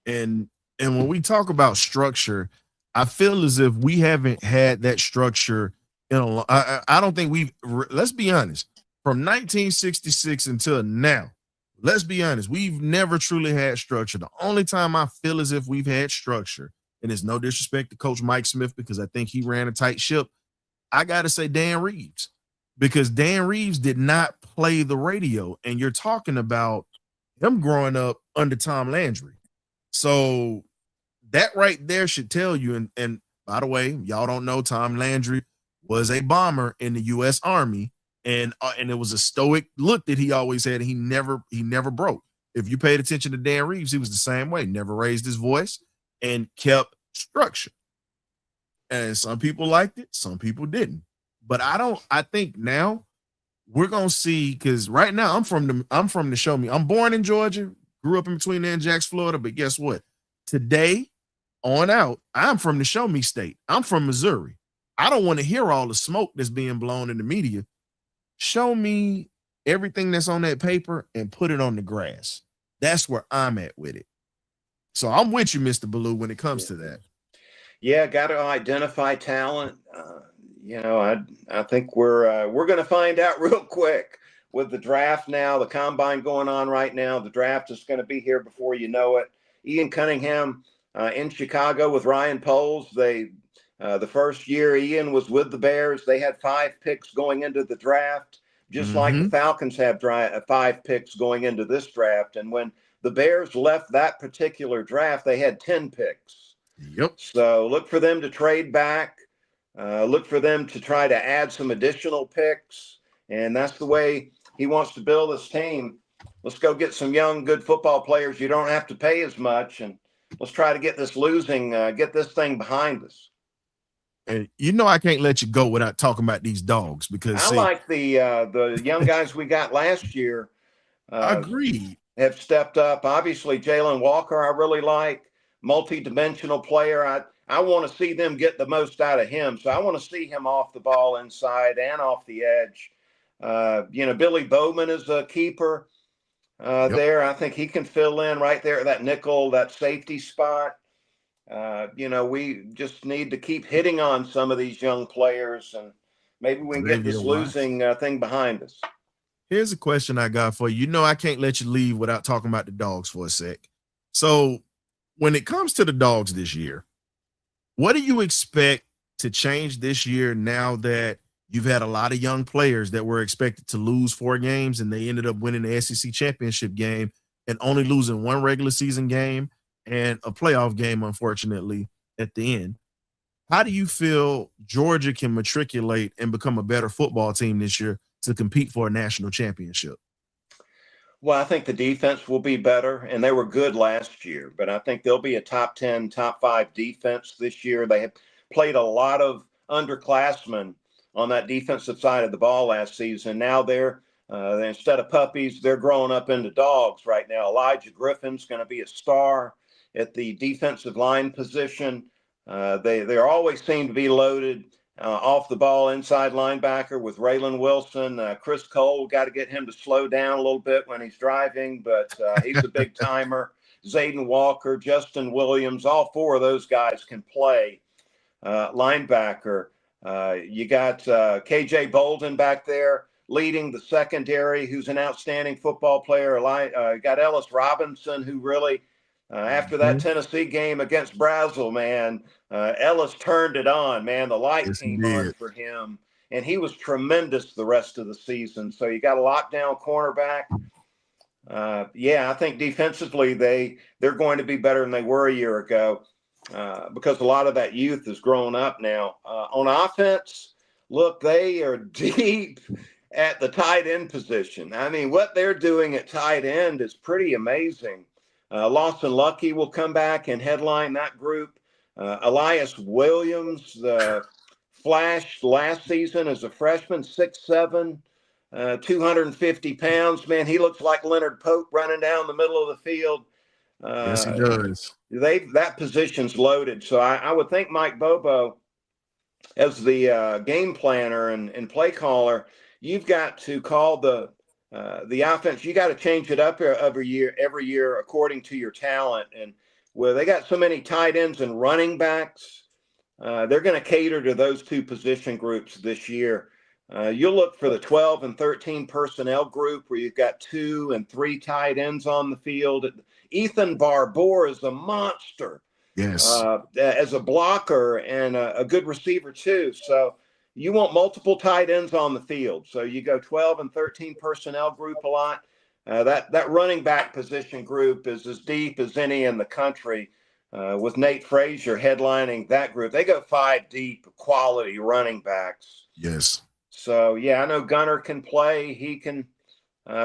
And when we talk about structure, I feel as if we haven't had that structure in a long. I don't think let's be honest, from 1966 until now, let's be honest, we've never truly had structure. The only time I feel as if we've had structure, and it's no disrespect to Coach Mike Smith because I think he ran a tight ship, I got to say Dan Reeves, because Dan Reeves did not play the radio. And you're talking about him growing up under Tom Landry. So that right there should tell you. And by the way, y'all don't know, Tom Landry was a bomber in the U.S. Army, and it was a stoic look that he always had. He never broke. If you paid attention to Dan Reeves, he was the same way. Never raised his voice and kept structure. And some people liked it, some people didn't. But I think now we're gonna see, because right now I'm from the show me. I'm born in Georgia, grew up in between there and Jackson, Florida. But guess what? Today on out, I'm from the show me state. I'm from Missouri. I don't want to hear all the smoke that's being blown in the media. Show me everything that's on that paper and put it on the grass. That's where I'm at with it. So I'm with you, Mr. Belue, when it comes to that. Yeah, got to identify talent. I think we're going to find out real quick with the draft now, the combine going on right now. The draft is going to be here before you know it. Ian Cunningham in Chicago with Ryan Poles. The first year Ian was with the Bears, they had 5 picks going into the draft. just like the Falcons have 5 picks going into this draft. And when the Bears left that particular draft, they had 10 picks. Yep. So look for them to trade back. Look for them to try to add some additional picks. And that's the way he wants to build this team. Let's go get some young, good football players. You don't have to pay as much. And let's try to get this get this thing behind us. And I can't let you go without talking about these dogs because I like the young guys we got last year. Agreed. Have stepped up. Obviously, Jalen Walker, I really like. Multi-dimensional player. I want to see them get the most out of him. So I want to see him off the ball inside and off the edge. Billy Bowman is a keeper there. I think he can fill in right there at that nickel, that safety spot. We just need to keep hitting on some of these young players, and maybe we can get this losing thing behind us. Here's a question I got for you. I can't let you leave without talking about the dogs for a sec. So when it comes to the dogs this year, what do you expect to change this year now that you've had a lot of young players that were expected to lose 4 games and they ended up winning the SEC championship game and only losing 1 regular season game and a playoff game, unfortunately, at the end? How do you feel Georgia can matriculate and become a better football team this year to compete for a national championship? Well, I think the defense will be better, and they were good last year, but I think they'll be a top 10, top 5 defense this year. They have played a lot of underclassmen on that defensive side of the ball last season. Now they're instead of puppies, they're growing up into dogs right now. Elijah Griffin's going to be a star at the defensive line position. They always seem to be loaded. Off the ball inside linebacker with Raylan Wilson. Chris Cole, got to get him to slow down a little bit when he's driving, but he's a big timer. Zayden Walker, Justin Williams, all 4 of those guys can play linebacker. You got KJ Bolden back there leading the secondary, who's an outstanding football player. You got Ellis Robinson, who really after that Tennessee game against Brazil, man, Ellis turned it on, man. The light came on for him, and he was tremendous the rest of the season. So you got a lockdown cornerback. I think defensively they're going to be better than they were a year ago because a lot of that youth is growing up now. On offense, look, they are deep at the tight end position. I mean, what they're doing at tight end is pretty amazing. Lawson Lucky will come back and headline that group. Elias Williams flashed last season as a freshman, 6'7", 250 pounds. Man, he looks like Leonard Pope running down the middle of the field. Yes, he does. That position's loaded. So I would think Mike Bobo, as the game planner and play caller, you've got to call the offense. You got to change it up every year according to your talent. And where they got so many tight ends and running backs, they're going to cater to those 2 position groups this year. You'll look for the 12 and 13 personnel group where you've got 2 and 3 tight ends on the field. Ethan Barbour is a monster. Yes. As a blocker and a good receiver too. So you want multiple tight ends on the field. So you go 12 and 13 personnel group a lot. That running back position group is as deep as any in the country, with Nate Frazier headlining that group. They go 5 deep, quality running backs. Yes. So, I know Gunner can play. He can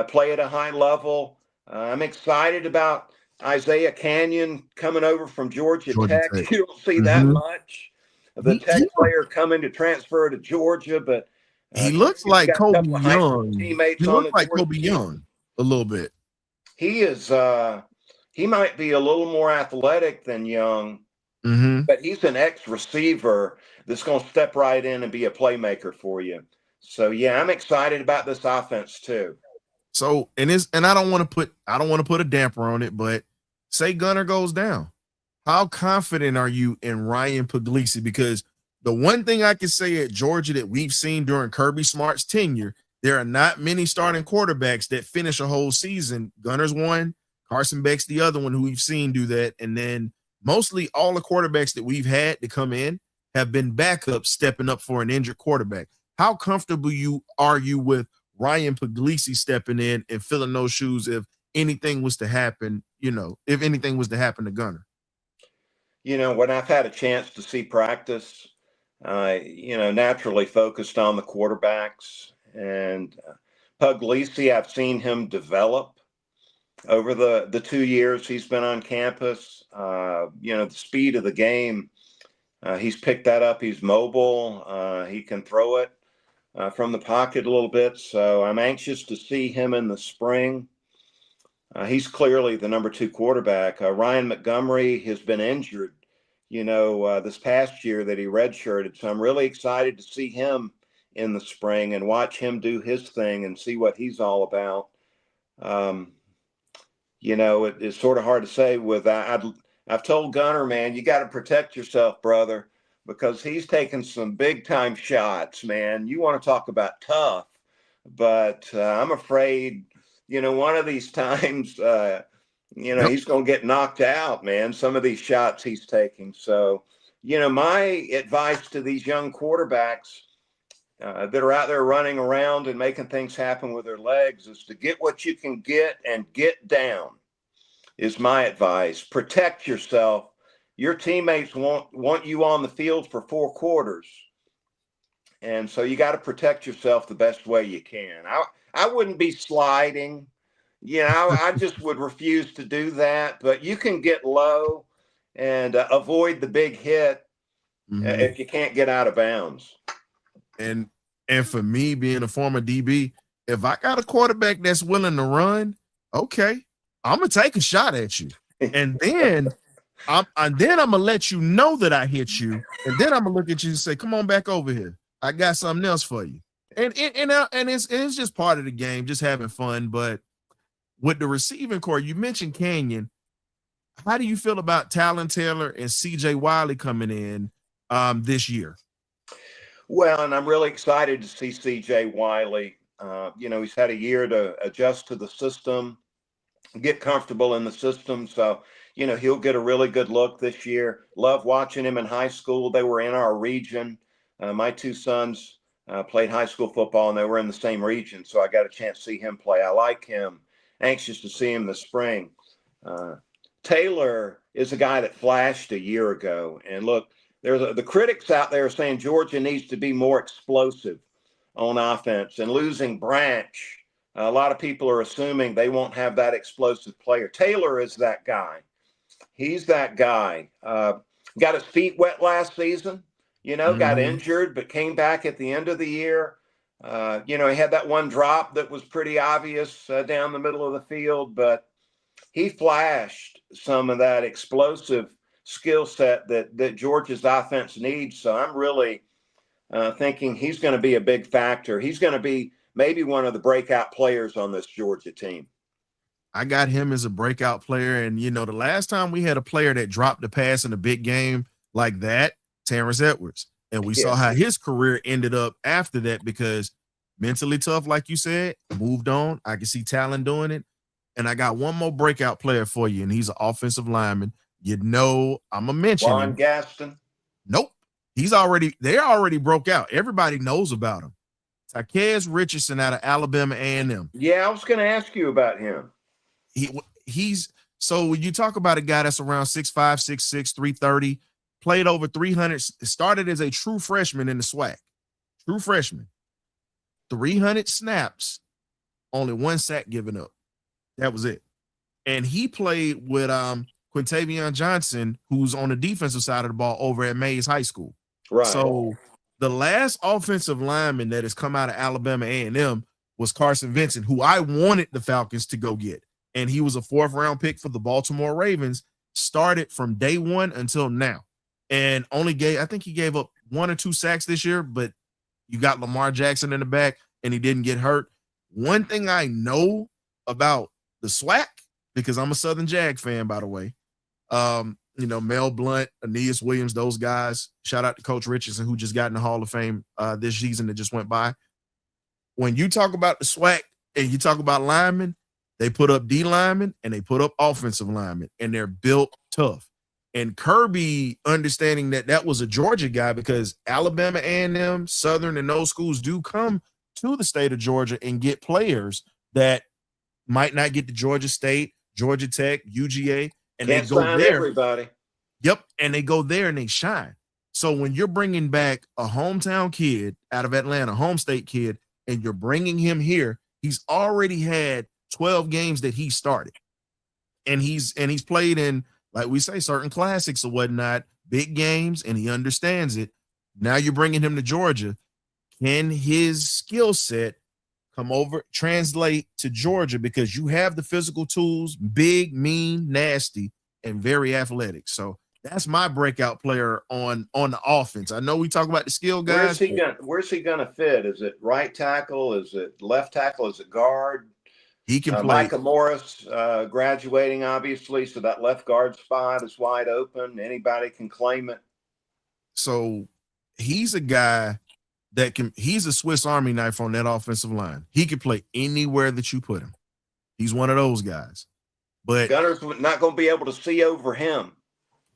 play at a high level. I'm excited about Isaiah Canyon coming over from Georgia Tech. You don't see that much. The Tech player coming to transfer to Georgia, but he looks like Kobe Young. He looks like Kobe Young a little bit. He is. He might be a little more athletic than Young, but he's an ex-receiver that's going to step right in and be a playmaker for you. So I'm excited about this offense too. So and I don't want to put a damper on it, but say Gunner goes down. How confident are you in Ryan Puglisi? Because the one thing I can say at Georgia that we've seen during Kirby Smart's tenure, there are not many starting quarterbacks that finish a whole season. Gunner's one, Carson Beck's the other one who we've seen do that. And then mostly all the quarterbacks that we've had to come in have been backups stepping up for an injured quarterback. How comfortable are you with Ryan Puglisi stepping in and filling those shoes if anything was to happen, if anything was to happen to Gunner? When I've had a chance to see practice, naturally focused on the quarterbacks and Puglisi, I've seen him develop over the 2 years he's been on campus. The speed of the game, he's picked that up. He's mobile. He can throw it from the pocket a little bit. So I'm anxious to see him in the spring. He's clearly the number 2 quarterback. Ryan Montgomery has been injured, this past year that he redshirted. So I'm really excited to see him in the spring and watch him do his thing and see what he's all about. It's sort of hard to say I've told Gunner, man, you got to protect yourself, brother, because he's taking some big time shots, man. You want to talk about tough, but I'm afraid, one of these times, he's going to get knocked out, man. Some of these shots he's taking. So, my advice to these young quarterbacks that are out there running around and making things happen with their legs is to get what you can get and get down is my advice. Protect yourself. Your teammates want you on the field for 4 quarters. And so you got to protect yourself the best way you can. I wouldn't be sliding. I just would refuse to do that. But you can get low and avoid the big hit if you can't get out of bounds. And for me, being a former DB, if I got a quarterback that's willing to run, okay, I'm gonna take a shot at you, and then I'm gonna let you know that I hit you, and then I'm gonna look at you and say, "Come on back over here. I got something else for you." And it's just part of the game, just having fun. But with the receiving core, you mentioned Canyon. How do you feel about Talon Taylor and CJ Wiley coming in this year? Well, and I'm really excited to see CJ Wiley. He's had a year to adjust to the system, get comfortable in the system. So, he'll get a really good look this year. Love watching him in high school. They were in our region. My 2 sons played high school football, and they were in the same region. So I got a chance to see him play. I like him. Anxious to see him this spring. Taylor is a guy that flashed a year ago. And look, there's the critics out there saying Georgia needs to be more explosive on offense, and losing Branch. A lot of people are assuming they won't have that explosive player. Taylor is that guy. He's that guy. Got his feet wet last season, got injured, but came back at the end of the year. He had that one drop that was pretty obvious down the middle of the field, but he flashed some of that explosive skill set that Georgia's offense needs. So I'm really thinking he's going to be a big factor. He's going to be maybe one of the breakout players on this Georgia team. I got him as a breakout player. And, the last time we had a player that dropped the pass in a big game like that, Terrence Edwards. And we saw how his career ended up after that because mentally tough, like you said, moved on. I can see Talon doing it. And I got one more breakout player for you, and he's an offensive lineman. I'm going to mention Juan him. Gaston? Nope. They already broke out. Everybody knows about him. Taquez Richardson out of Alabama A&M. Yeah, I was going to ask you about him. So when you talk about a guy that's around 6'5", 6'6", 330, played over 300, started as a true freshman in the SWAC. True freshman. 300 snaps, only 1 sack given up. That was it. And he played with Quintavion Johnson, who's on the defensive side of the ball over at Mays High School. Right. So the last offensive lineman that has come out of Alabama A&M was Carson Vincent, who I wanted the Falcons to go get. And he was a 4th-round pick for the Baltimore Ravens, started from day 1 until now. And I think he gave up 1 or 2 sacks this year, but you got Lamar Jackson in the back, and he didn't get hurt. One thing I know about the SWAC, because I'm a Southern Jag fan, by the way, Mel Blount, Aeneas Williams, those guys. Shout out to Coach Richardson, who just got in the Hall of Fame this season that just went by. When you talk about the SWAC and you talk about linemen, they put up D linemen and they put up offensive linemen, and they're built tough. And Kirby understanding that was a Georgia guy, because Alabama A&M, Southern, and those schools do come to the state of Georgia and get players that might not get to Georgia State, Georgia Tech, UGA, and Can't they go sign there. everybody. Yep, and they go there and they shine. So when you're bringing back a hometown kid out of Atlanta, home state kid, and you're bringing him here, he's already had 12 games that he started. And he's played in, like we say, certain classics or whatnot, big games, and he understands it. Now you're bringing him to Georgia. Can his skill set come over, translate to Georgia? Because you have the physical tools, big, mean, nasty, and very athletic. So that's my breakout player on the offense. I know we talk about the skill guys. Where's he gonna fit? Is it right tackle? Is it left tackle? Is it guard? He can play. Micah Morris graduating, obviously, so that left guard spot is wide open. Anybody can claim it. So he's a guy that he's a Swiss Army knife on that offensive line. He can play anywhere that you put him. He's one of those guys. But Gunner's not going to be able to see over him.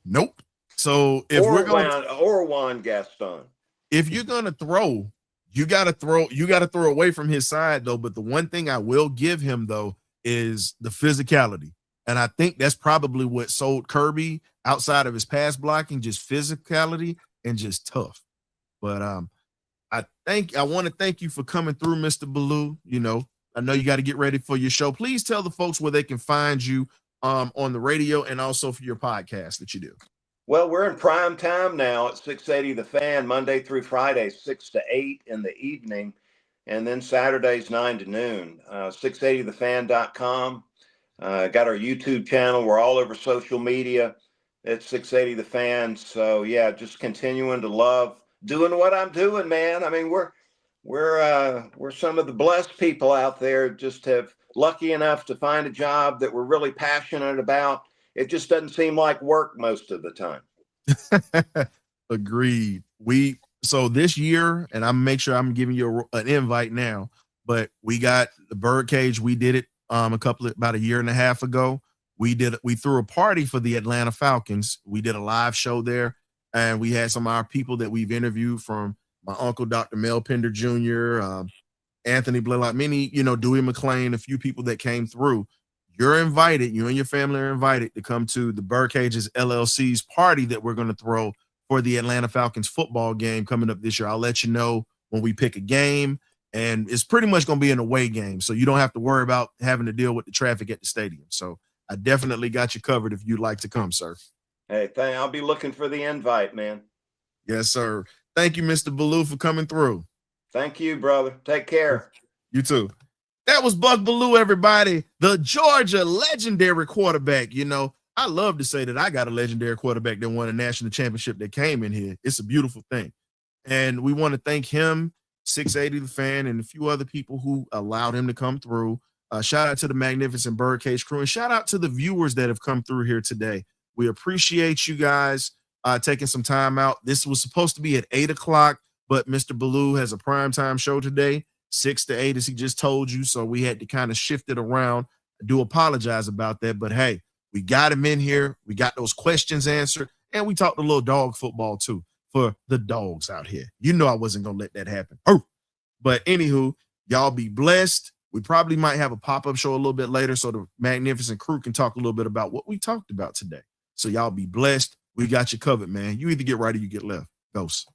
Nope. So if we're going or Juan Gaston, if you're going to throw, you got to throw away from his side though. But the one thing I will give him though is the physicality. And I think that's probably what sold Kirby outside of his pass blocking, just physicality and just tough. But I want to thank you for coming through, Mr. Belue. You know, I know you got to get ready for your show. Please tell the folks where they can find you on the radio and also for your podcast that you do. Well, we're in prime time now at 680 The Fan, Monday through Friday, 6 to 8 in the evening, and then Saturdays 9 to noon. 680thefan.com. Got our YouTube channel. We're all over social media at 680 The Fan. So yeah, just continuing to love doing what I'm doing, man. I mean, we're some of the blessed people out there. Just have lucky enough to find a job that we're really passionate about. It just doesn't seem like work most of the time. Agreed. So this year, and I'm make sure I'm giving you an invite now, but we got the Birdcage. We did it about a year and a half ago. We threw a party for the Atlanta Falcons. We did a live show there, and we had some of our people that we've interviewed, from my uncle, Dr. Mel Pender Jr., Anthony Blaylock, many, Dewey McClain, a few people that came through. You're invited. You and your family are invited to come to the Birdcages LLC's party that we're going to throw for the Atlanta Falcons football game coming up this year. I'll let you know when we pick a game, and it's pretty much going to be an away game, so you don't have to worry about having to deal with the traffic at the stadium. So I definitely got you covered if you'd like to come, sir. Hey, I'll be looking for the invite, man. Yes, sir. Thank you, Mr. Belue, for coming through. Thank you, brother. Take care. You too. That was Buck Belue, everybody, the Georgia legendary quarterback. I love to say that I got a legendary quarterback that won a national championship that came in here. It's a beautiful thing. And we want to thank him, 680 The Fan, and a few other people who allowed him to come through. Shout out to the magnificent Birdcage crew, and shout out to the viewers that have come through here today. We appreciate you guys taking some time out. This was supposed to be at 8 o'clock, but Mr. Belue has a primetime show today, 6 to 8, as he just told you. So we had to kind of shift it around. I do apologize about that, but hey, we got him in here. We got those questions answered, and we talked a little dog football too for the dogs out here. I wasn't going to let that happen. But anywho, y'all be blessed. We probably might have a pop-up show a little bit later so the magnificent crew can talk a little bit about what we talked about today. So y'all be blessed. We got you covered, man. You either get right or you get left. Ghost.